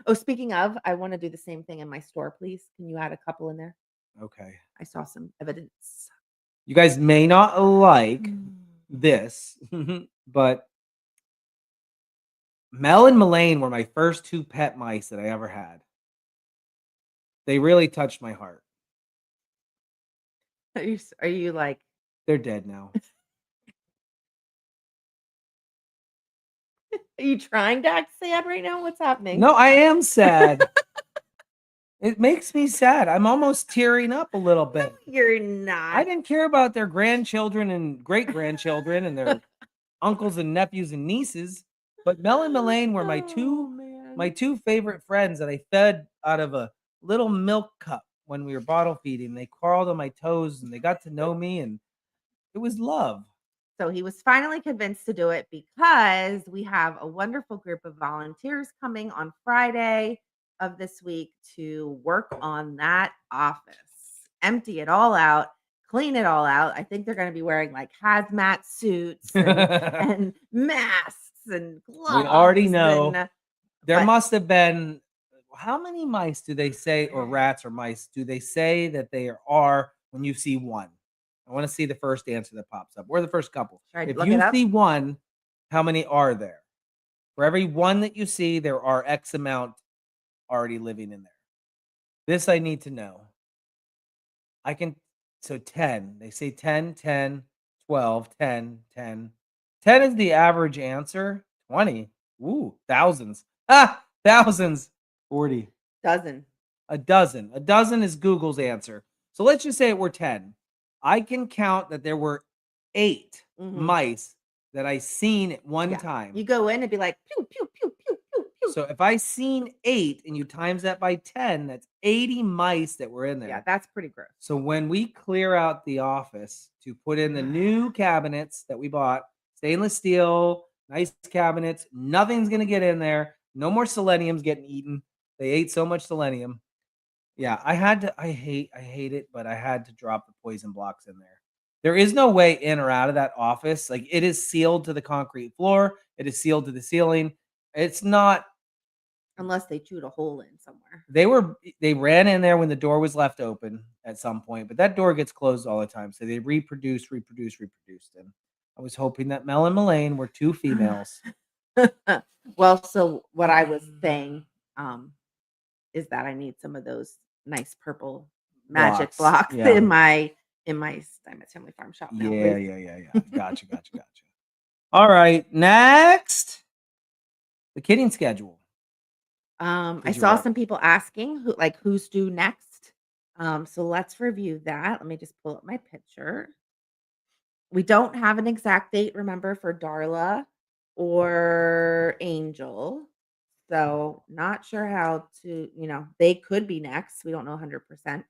Oh, speaking of, I want to do the same thing in my store, please. Can you add a couple in there? Okay. I saw some evidence. You guys may not like this, but Mel and Melaine were my first two pet mice that I ever had. They really touched my heart. Are you like... They're dead now. Are you trying to act sad right now? What's happening? No, I am sad. It makes me sad. I'm almost tearing up a little bit. No, you're not. I didn't care about their grandchildren and great-grandchildren and their uncles and nephews and nieces, but Mel and Melaine were my two favorite friends that I fed out of a little milk cup when we were bottle feeding. They crawled on my toes and they got to know me, and it was love. So he was finally convinced to do it because we have a wonderful group of volunteers coming on Friday of this week to work on that office, empty it all out, clean it all out. I think they're going to be wearing like hazmat suits and masks and gloves. We already know. There must have been, how many mice do they say, or rats or mice, do they say that they are when you see one? I want to see the first answer that pops up, or the first couple. If you see one, how many are there? For every one that you see, there are X amount already living in there. This I need to know. I can, so 10. They say 10, 10, 12, 10, 10. 10 is the average answer. 20. Ooh, thousands. Thousands. 40. Dozen. A dozen. A dozen is Google's answer. So let's just say it were 10. I can count that there were 8 mice that I seen at one time. You go in and be like, pew, pew, pew, pew, pew, pew. So if I seen 8 and you times that by 10, that's 80 mice that were in there. Yeah, that's pretty gross. So when we clear out the office to put in the new cabinets that we bought, stainless steel, nice cabinets, nothing's going to get in there. No more selenium's getting eaten. They ate so much selenium. Yeah, I hate it, but I had to drop the poison blocks in there. There is no way in or out of that office. Like, it is sealed to the concrete floor. It is sealed to the ceiling. It's not. Unless they chewed a hole in somewhere. They ran in there when the door was left open at some point, but that door gets closed all the time. So they reproduced. And I was hoping that Mel and Melaine were 2 females. Well, so what I was saying is that I need some of those nice purple magic blocks in my Steinmetz Family Farm shop now. Yeah. Gotcha. All right, next, the kidding schedule. I saw some people asking who's due next. So let's review that. Let me just pull up my picture. We don't have an exact date, remember, for Darla or Angel. So not sure how to, they could be next. We don't know 100%.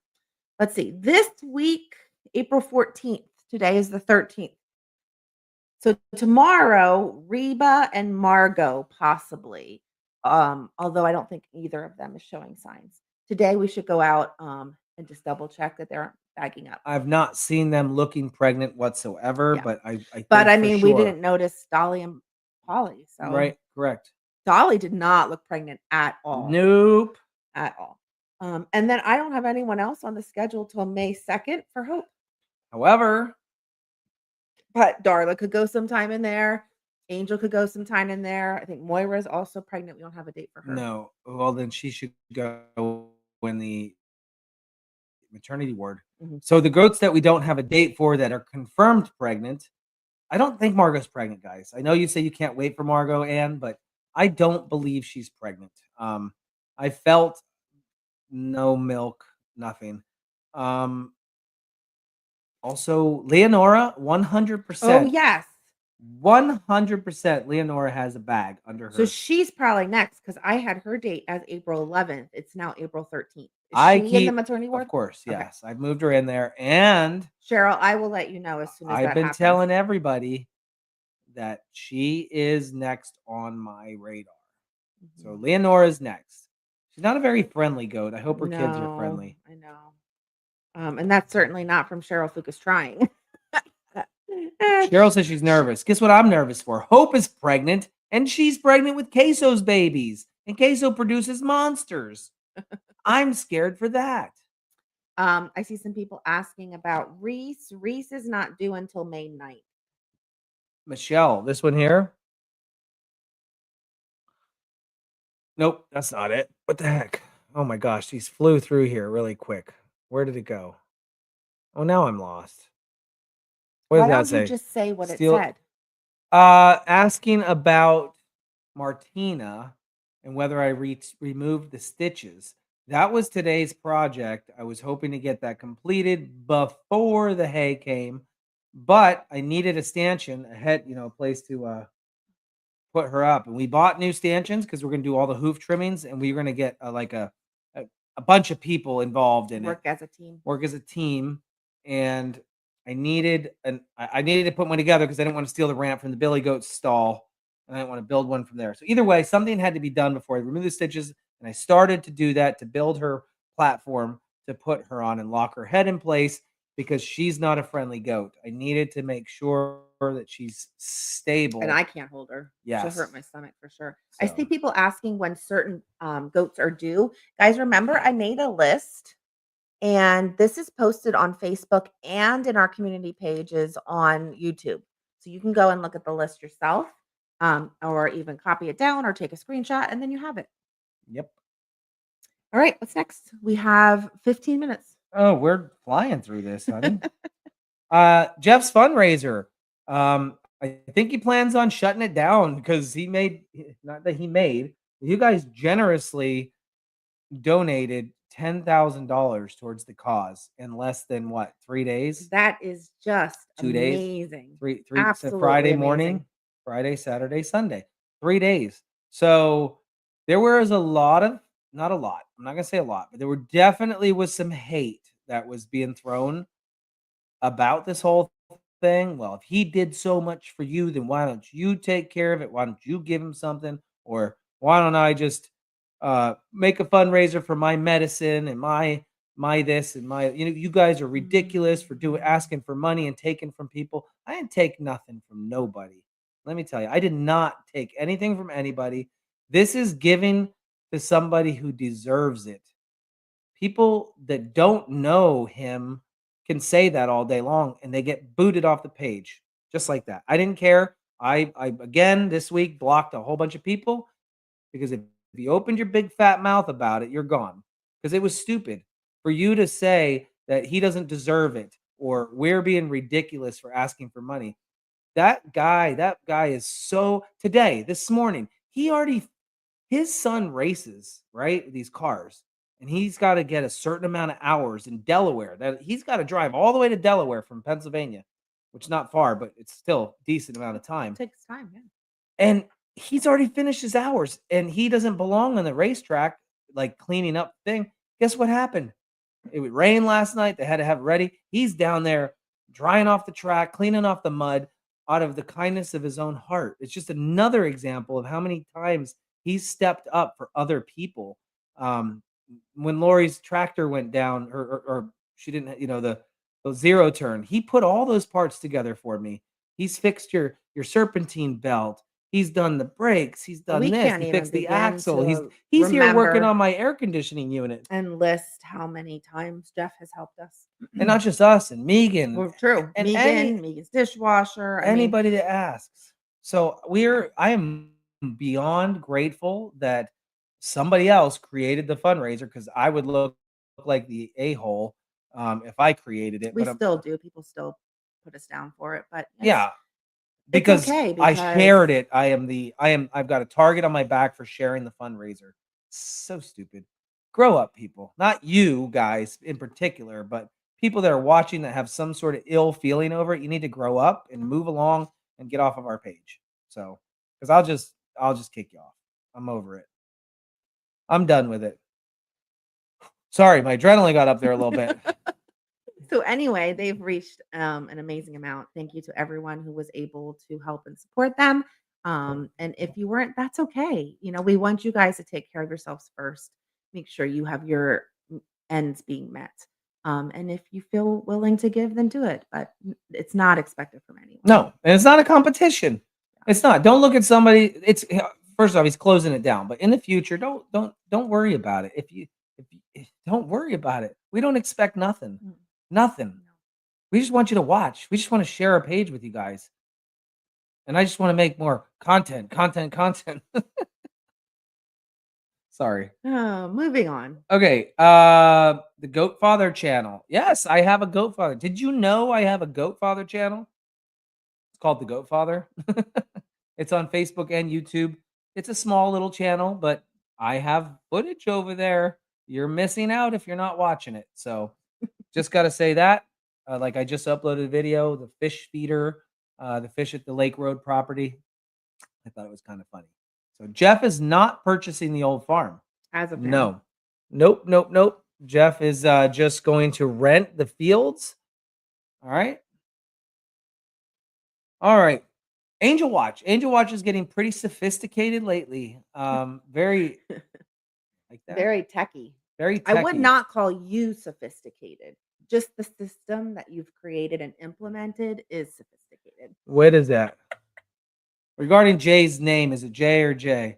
Let's see. This week, April 14th. Today is the 13th. So tomorrow, Reba and Margot possibly. Although I don't think either of them is showing signs. Today we should go out and just double check that they're bagging up. I've not seen them looking pregnant whatsoever, but I think I mean, we didn't notice Dolly and Polly. So right, correct. Dolly did not look pregnant at all. Nope. At all. And then I don't have anyone else on the schedule till May 2nd for Hope. However, but Darla could go sometime in there. Angel could go sometime in there. I think Moira is also pregnant. We don't have a date for her. No. Well, then she should go in the maternity ward. So the goats that we don't have a date for that are confirmed pregnant, I don't think Margot's pregnant, guys. I know you say you can't wait for Margot, Ann, but I don't believe she's pregnant. I felt no milk, nothing. Also, Leonora, 100%. Oh, yes. 100% Leonora has a bag under her. So she's probably next because I had her date as April 11th. It's now April 13th. Is she in the maternity ward? Of course, yes. Okay. I've moved her in there. And Cheryl, I will let you know as soon as I've been telling everybody that she is next on my radar. So Leonora's next. She's not a very friendly goat. I hope her kids are friendly. I know. And that's certainly not from Cheryl Fucus trying. Cheryl says she's nervous. Guess what I'm nervous for? Hope is pregnant, and she's pregnant with Queso's babies. And Queso produces monsters. I'm scared for that. I see some people asking about Reese. Reese is not due until May 9th. Michelle, this one here? Nope, that's not it. What the heck? Oh my gosh, these flew through here really quick. Where did it go? Oh, now I'm lost. What did that say? Why don't you just say what it said? Asking about Martina and whether I removed the stitches. That was today's project. I was hoping to get that completed before the hay came, but I needed a stanchion, a place to put her up. And we bought new stanchions because we're going to do all the hoof trimmings, and we're going to get a bunch of people involved in Work as a team. And I needed to put one together because I didn't want to steal the ramp from the Billy Goat stall, and I didn't want to build one from there. So either way, something had to be done before I removed the stitches, and I started to do that to build her platform to put her on and lock her head in place because she's not a friendly goat. I needed to make sure that she's stable. And I can't hold her. Yes. She'll hurt my stomach for sure. So. I see people asking when certain goats are due. Guys, remember I made a list. And this is posted on Facebook and in our community pages on YouTube. So you can go and look at the list yourself, or even copy it down or take a screenshot, and then you have it. Yep. All right, what's next? We have 15 minutes. Oh, we're flying through this, honey. Jeff's fundraiser. I think he plans on shutting it down because not that he made, you guys generously donated $10,000 towards the cause in less than what, 3 days? That is just 2 days? amazing. So Absolutely Friday amazing. morning, Friday, Saturday, Sunday, 3 days. So there was a lot of, not a lot, I'm not gonna say a lot, but there were definitely was some hate that was being thrown about this whole thing. Well, if he did so much for you, then why don't you take care of it? Why don't you give him something? Or why don't I just make a fundraiser for my medicine and my this and my, you guys are ridiculous for asking for money and taking from people. I didn't take nothing from nobody. Let me tell you, I did not take anything from anybody. This is giving to somebody who deserves it. People that don't know him can say that all day long and they get booted off the page just like that. I didn't care. I again this week blocked a whole bunch of people because if you opened your big fat mouth about it, you're gone. Because it was stupid for you to say that he doesn't deserve it or we're being ridiculous for asking for money. That guy is so today, this morning, he already his son races, right? These cars. And he's got to get a certain amount of hours in Delaware. That he's got to drive all the way to Delaware from Pennsylvania, which is not far, but it's still a decent amount of time. Takes time, yeah. And he's already finished his hours and he doesn't belong on the racetrack, like cleaning up thing. Guess what happened? It would rain last night. They had to have it ready. He's down there drying off the track, cleaning off the mud out of the kindness of his own heart. It's just another example of how many times he's stepped up for other people. Um, when Lori's tractor went down, or she didn't, the zero turn, he put all those parts together for me. He's fixed your serpentine belt. He's done the brakes. He's done We this. can't He even fixed the begin axle. to He's here working remember on my air conditioning unit. and list how many times Jeff has helped us. And not just us and Megan. Well, true. And Megan's dishwasher. anybody that asks. So I am beyond grateful that somebody else created the fundraiser because I would look like the a-hole if I created it. We But still do. People still put us down for it, but yeah, it's because okay I shared because it. I've got a target on my back for sharing the fundraiser. So stupid. Grow up, people. Not you guys in particular, but people that are watching that have some sort of ill feeling over it. You need to grow up and move along and get off of our page. So, because I'll just kick you off. I'm over it. I'm done with it. Sorry, my adrenaline got up there a little bit. So anyway, they've reached an amazing amount. Thank you to everyone who was able to help and support them. And if you weren't, that's okay. We want you guys to take care of yourselves first. Make sure you have your ends being met. And if you feel willing to give, then do it. But it's not expected from anyone. No, and it's not a competition. It's not. Don't look at somebody. It's first off, he's closing it down. But in the future, don't worry about it. Don't worry about it. We don't expect nothing. Nothing. No. We just want you to watch. We just want to share our page with you guys. And I just want to make more content. Sorry. Moving on. Okay. The Goat Father channel. Yes, I have a Goat Father. Did you know I have a Goat Father channel? It's called The Goat Father. It's on Facebook and YouTube. It's a small little channel, but I have footage over there. You're missing out if you're not watching it. So just got to say that. Like I just uploaded a video, the fish feeder, the fish at the Lake Road property. I thought it was kind of funny. So Jeff is not purchasing the old farm. As of now. No. Nope. Jeff is just going to rent the fields. All right. Angel Watch. Angel Watch is getting pretty sophisticated lately. Very like that. Very techy. Very techy. I would not call you sophisticated. Just the system that you've created and implemented is sophisticated. What is that? Regarding Jay's name, is it J or J?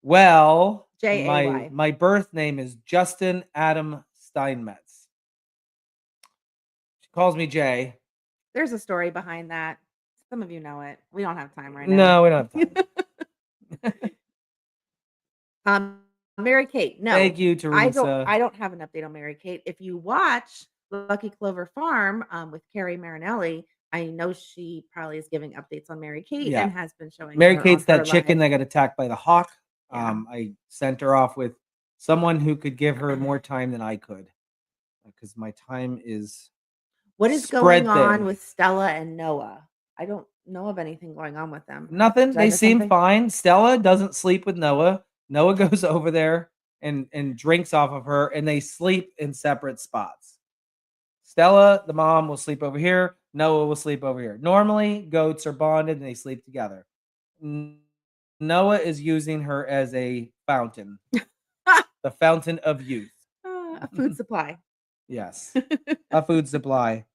Well, J-A-Y. my birth name is Justin Adam Steinmetz. She calls me Jay. There's a story behind that. Some of you know it. We don't have time right now. No, we don't have time. Mary Kate. No. Thank you, Teresa. I don't have an update on Mary Kate. If you watch Lucky Clover Farm with Carrie Marinelli, I know she probably is giving updates on Mary Kate Yeah. and has been showing Mary her Kate's on her that chicken live. that got attacked by the hawk. Yeah. I sent her off with someone who could give her more time than I could, because my time is What is going spread on thin. with Stella and Noah? I don't know of anything going on with them. Nothing. Did I They miss seem something? fine. Stella doesn't sleep with Noah. Noah goes over there and drinks off of her, and they sleep in separate spots. Stella, the mom, will sleep over here. Noah will sleep over here. Normally, goats are bonded and they sleep together. Noah is using her as a fountain, the fountain of youth. A food supply. Yes, a food supply.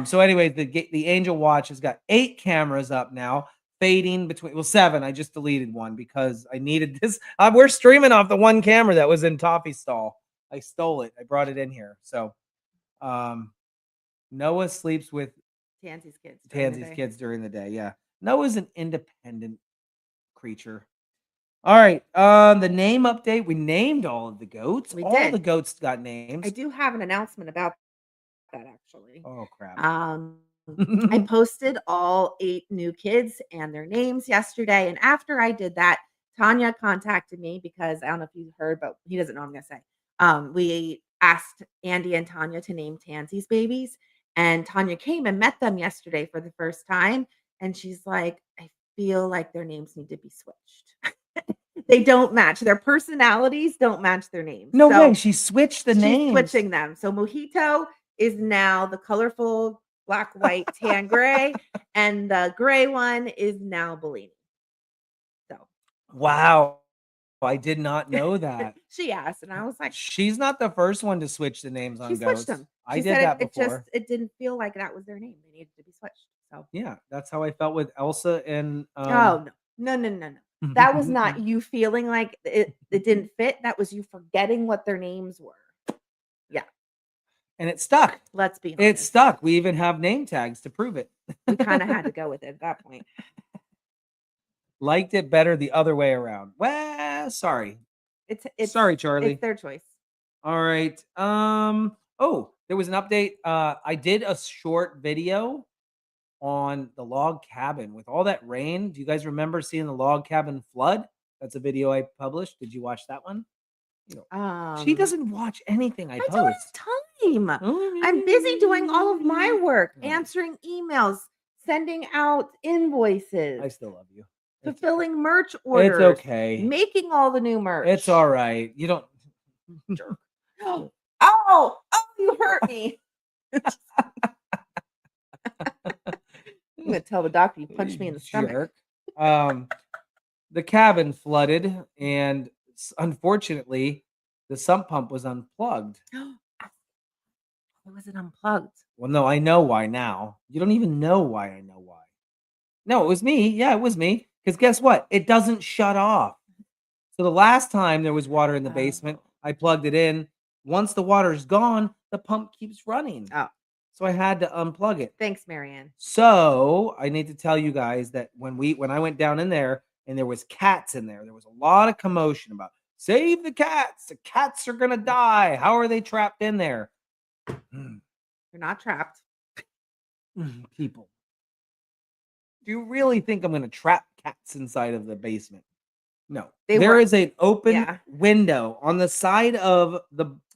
So anyway, the Angel Watch has got 8 cameras up now, fading between 7. I just deleted one because I needed this. We're streaming off the one camera that was in Toffee's stall. I stole it. I brought it in here. So Noah sleeps with Tansy's kids. during the day. Yeah. Noah's an independent creature. All right. The name update. We named all of the goats. We all did. the goats got names. I do have an announcement about that actually. Oh crap. I posted all 8 new kids and their names yesterday. And after I did that, Tanya contacted me because I don't know if you heard, but he doesn't know what I'm going to say. We asked Andy and Tanya to name Tansy's babies. And Tanya came and met them yesterday for the first time. And she's like, I feel like their names need to be switched. They don't match. Their personalities don't match their names. No So way. She switched the she's names. switching them. So Mojito is now the colorful black, white, tan, gray, and the gray one is now Bellini. So Wow. I did not know that. she asked, and I was like, She's not the first one to switch the names on she goats. switched them. I She did said that it before. it didn't feel like that was their name. They needed to be switched. So Yeah, that's how I felt with Elsa and oh no. That was not you feeling like it didn't fit. That was you forgetting what their names were. Yeah. And it stuck. Let's be honest. It stuck. We even have name tags to prove it. We kind of had to go with it at that point. Liked it better the other way around. Well, sorry. It's sorry, Charlie. It's their choice. All right. Oh, there was an update. I did a short video on the log cabin with all that rain. Do you guys remember seeing the log cabin flood? That's a video I published. Did you watch that one? She doesn't watch anything I don't have post. time. I'm busy doing all of my work, answering emails, sending out invoices. I still love you. Fulfilling merch orders. It's okay. Making all the new merch. It's all right. You don't jerk. Oh, you hurt me. I'm gonna tell the doctor you punched me in the stomach. The cabin flooded, and unfortunately, the sump pump was unplugged. Was it unplugged? Well, no, I know why now. You don't even know why I know why. No, it was me. Yeah, it was me. Because guess what? It doesn't shut off. So the last time there was water in the basement, I plugged it in. Once the water's gone, the pump keeps running. Oh. So I had to unplug it. Thanks, Marianne. So I need to tell you guys that when I went down in there and there was cats in there was a lot of commotion about save the cats. The cats are gonna die. How are they trapped in there? They're not trapped. People. Do you really think I'm gonna trap cats inside of the basement? No. There is an open window on the side of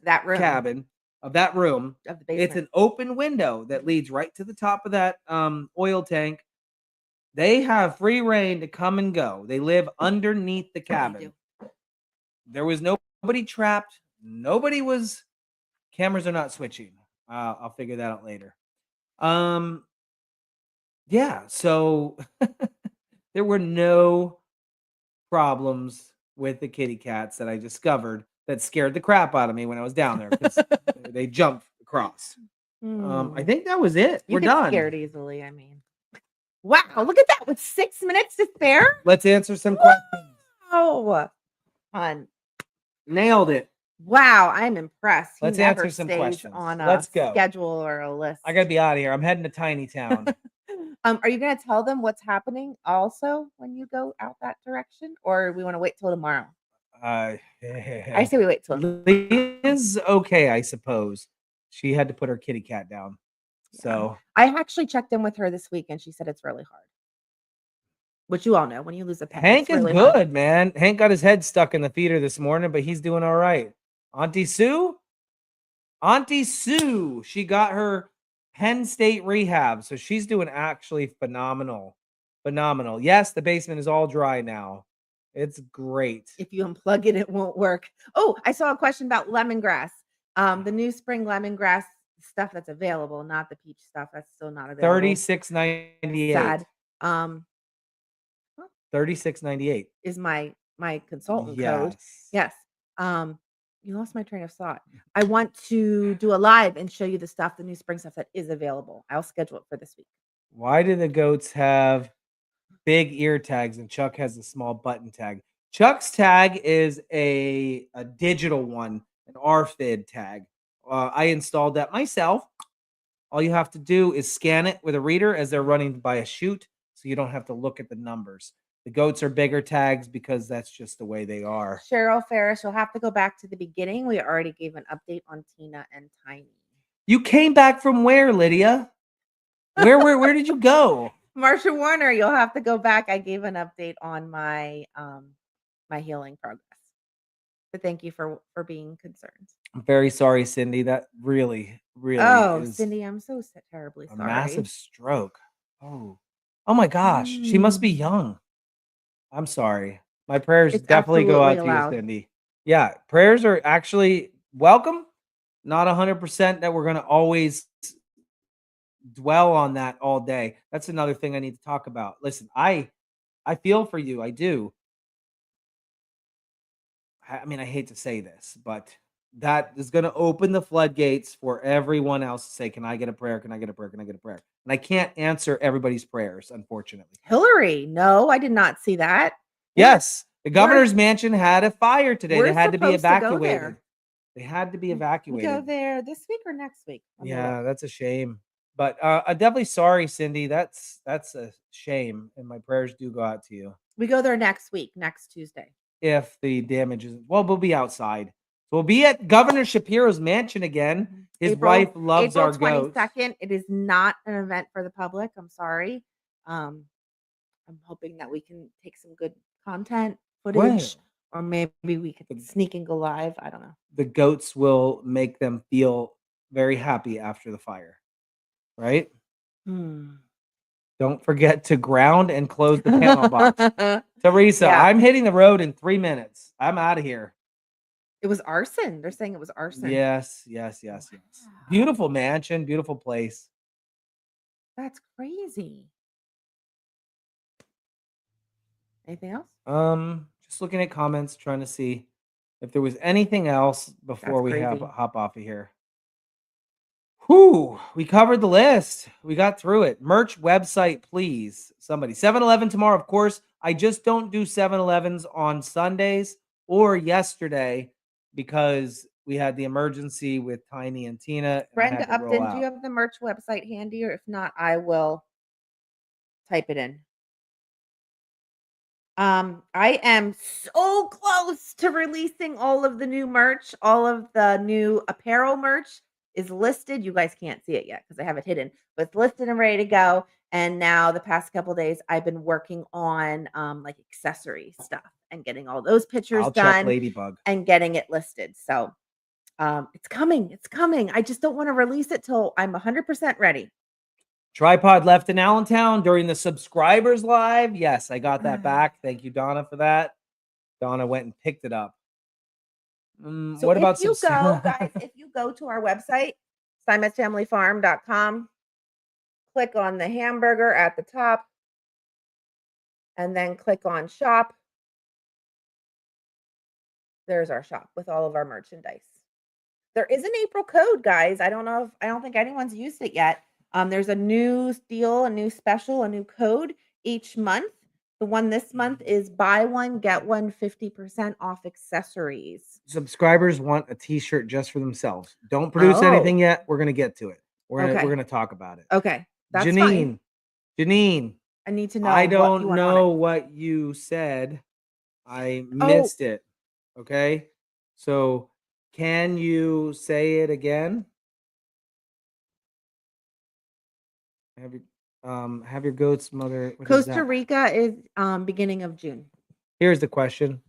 that room. Cabin. Of that room, of the basement. It's an open window that leads right to the top of that oil tank. They have free reign to come and go. They live underneath the cabin. There was nobody trapped. Nobody was. Cameras are not switching. I'll figure that out later. Yeah. So there were no problems with the kitty cats that I discovered that scared the crap out of me when I was down there because they jumped across. I think that was it. We're done. Scared easily. I mean, wow! Look at that. With 6 minutes to spare. Let's answer some questions. Oh, fun! Nailed it. Wow, I'm impressed. Let's answer some questions. On Let's go. Schedule or a list. I gotta be out of here. I'm heading to Tiny Town. Are you gonna tell them what's happening also when you go out that direction, or we want to wait till tomorrow? I say we wait till Liz, okay, I suppose. she had to put her kitty cat down. Yeah. So I actually checked in with her this week, and she said it's really hard. Which you all know, when you lose a pet, Hank it's is really good, hard. man. Hank got his head stuck in the feeder this morning, but he's doing all right. Auntie Sue, she got her Penn State rehab, so she's doing actually phenomenal. Phenomenal. Yes, the basement is all dry now. It's great. If you unplug it, it won't work. Oh, I saw a question about lemongrass. The new spring lemongrass stuff that's available, not the peach stuff that's still not available. $36.98. Sad. 36.98 is my consultant code. Yes. Yes. You lost my train of thought. I want to do a live and show you the stuff, the new spring stuff that is available. I'll schedule it for this week. Why do the goats have big ear tags and Chuck has a small button tag? Chuck's tag is a digital one, an RFID tag. I installed that myself. All you have to do is scan it with a reader as they're running by a chute, so you don't have to look at the numbers. The goats are bigger tags because that's just the way they are. Cheryl Ferris, you'll have to go back to the beginning. We already gave an update on Tina and Tiny. You came back from where, Lydia? Where did you go? Marsha Warner, you'll have to go back. I gave an update on my my healing progress. But thank you for being concerned. I'm very sorry, Cindy. That really Oh, is Cindy, I'm so terribly a sorry. massive stroke. Oh my gosh. She must be young. I'm sorry. My prayers It's definitely go out absolutely to allowed. you, Cindy. Yeah, prayers are actually welcome. Not 100% that we're going to always dwell on that all day. That's another thing I need to talk about. Listen, I feel for you. I do. I mean, I hate to say this, but that is going to open the floodgates for everyone else to say, "Can I get a prayer? Can I get a prayer? Can I get a prayer?" And I can't answer everybody's prayers, unfortunately. Hillary, no, I did not see that. Yes, the governor's mansion had a fire today. They we're had to be supposed to go evacuated. there. They had to be We go evacuated. there this week or next week? Let me Yeah, look. that's a shame. But I'm definitely sorry, Cindy. That's a shame, and my prayers do go out to you. We go there next week, next Tuesday. If the damage is we'll be outside. So we'll be at Governor Shapiro's mansion again. His wife loves April our goats. 22nd. It is not an event for the public. I'm sorry. I'm hoping that we can take some good content footage, or maybe we could sneak and go live. I don't know. The goats will make them feel very happy after the fire, right? Don't forget to ground and close the panel box. Teresa, Yeah. I'm hitting the road in 3 minutes. I'm out of here. It was arson. They're saying it was arson. Yes. Wow. Beautiful mansion, beautiful place. That's crazy. Anything else? Just looking at comments, trying to see if there was anything else before we hop off of here. Whew, we covered the list. We got through it. Merch website, please. Somebody. 7-Eleven tomorrow, of course. I just don't do 7-Elevens on Sundays or yesterday because we had the emergency with Tiny and Tina. Brenda Upton, do you have the merch website handy? Or if not, I will type it in. I am so close to releasing all of the new merch. All of the new apparel merch is listed. You guys can't see it yet because I have it hidden, but it's listed and ready to go. And now the past couple days, I've been working on like accessory stuff and getting all those pictures I'll done check Ladybug and getting it listed. So it's coming. It's coming. I just don't want to release it till I'm 100% ready. Tripod left in Allentown during the subscribers live. Yes, I got that back. Thank you, Donna, for that. Donna went and picked it up. So what about if you go, guys, if you go to our website, SteinmetzFamilyFarm.com, click on the hamburger at the top, and then click on shop. There's our shop with all of our merchandise. There is an April code, guys. I don't think anyone's used it yet. There's a new deal, a new special, a new code each month. The one this month is buy one, get one 50% off accessories. Subscribers want a t-shirt just for themselves. Don't produce anything yet. We're going to get to it. We're going to talk about it. Okay. That's fine. Janine. I need to know. I don't know what you said. I missed it. Okay. So can you say it again? Have your goat's mother. What is Costa that? Rica is beginning of June. Here's the question.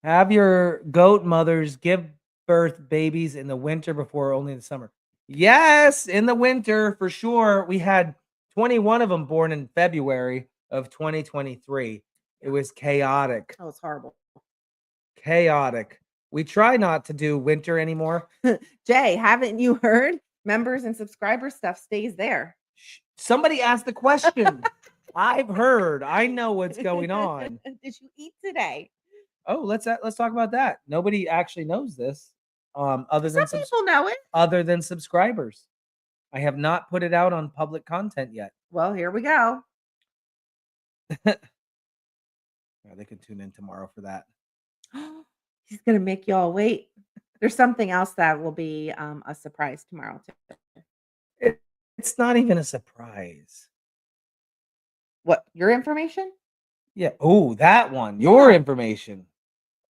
Have your goat mothers give birth babies in the winter before only in the summer? Yes, in the winter for sure. We had 21 of them born in February of 2023. It was chaotic. Oh, it's horrible. Chaotic. We try not to do winter anymore. Jay, haven't you heard? Members and subscriber stuff stays there. Somebody asked the question. I've heard. I know what's going on. Did you eat today? Oh, let's talk about that. Nobody actually knows this. Other Some than people know it. other than subscribers. I have not put it out on public content yet. Well, here we go. Yeah, they can tune in tomorrow for that. He's gonna make y'all wait. There's something else that will be a surprise tomorrow too. It's not even a surprise. What, your information? Yeah. Oh, that one. Your information.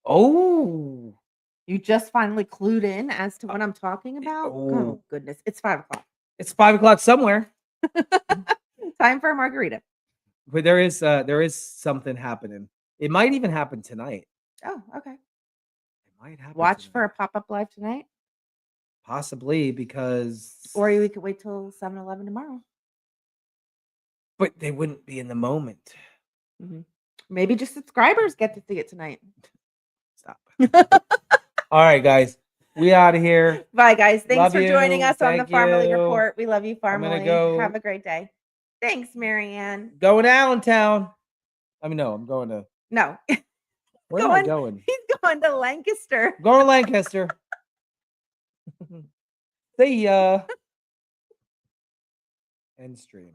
Oh. You just finally clued in as to what I'm talking about? Oh. Oh, goodness. It's 5 o'clock. It's 5 o'clock somewhere. Time for a margarita. But there is something happening. It might even happen tonight. Oh, okay. It might happen. Watch tonight. for a pop-up live tonight. Possibly because. Or we could wait till 7-Eleven tomorrow. But they wouldn't be in the moment. Mm-hmm. Maybe just subscribers get to see it tonight. Stop. All right, guys. We out of here. Bye, guys. Thanks Love for joining you. us on the Thank Farmily you. Report. We love you, I'm gonna Farmily. go- Have a great day. Thanks, Marianne. Going to Allentown. I mean, no, I'm going to. No, Where am I going? he's going to Lancaster. Going to Lancaster. See ya. End stream.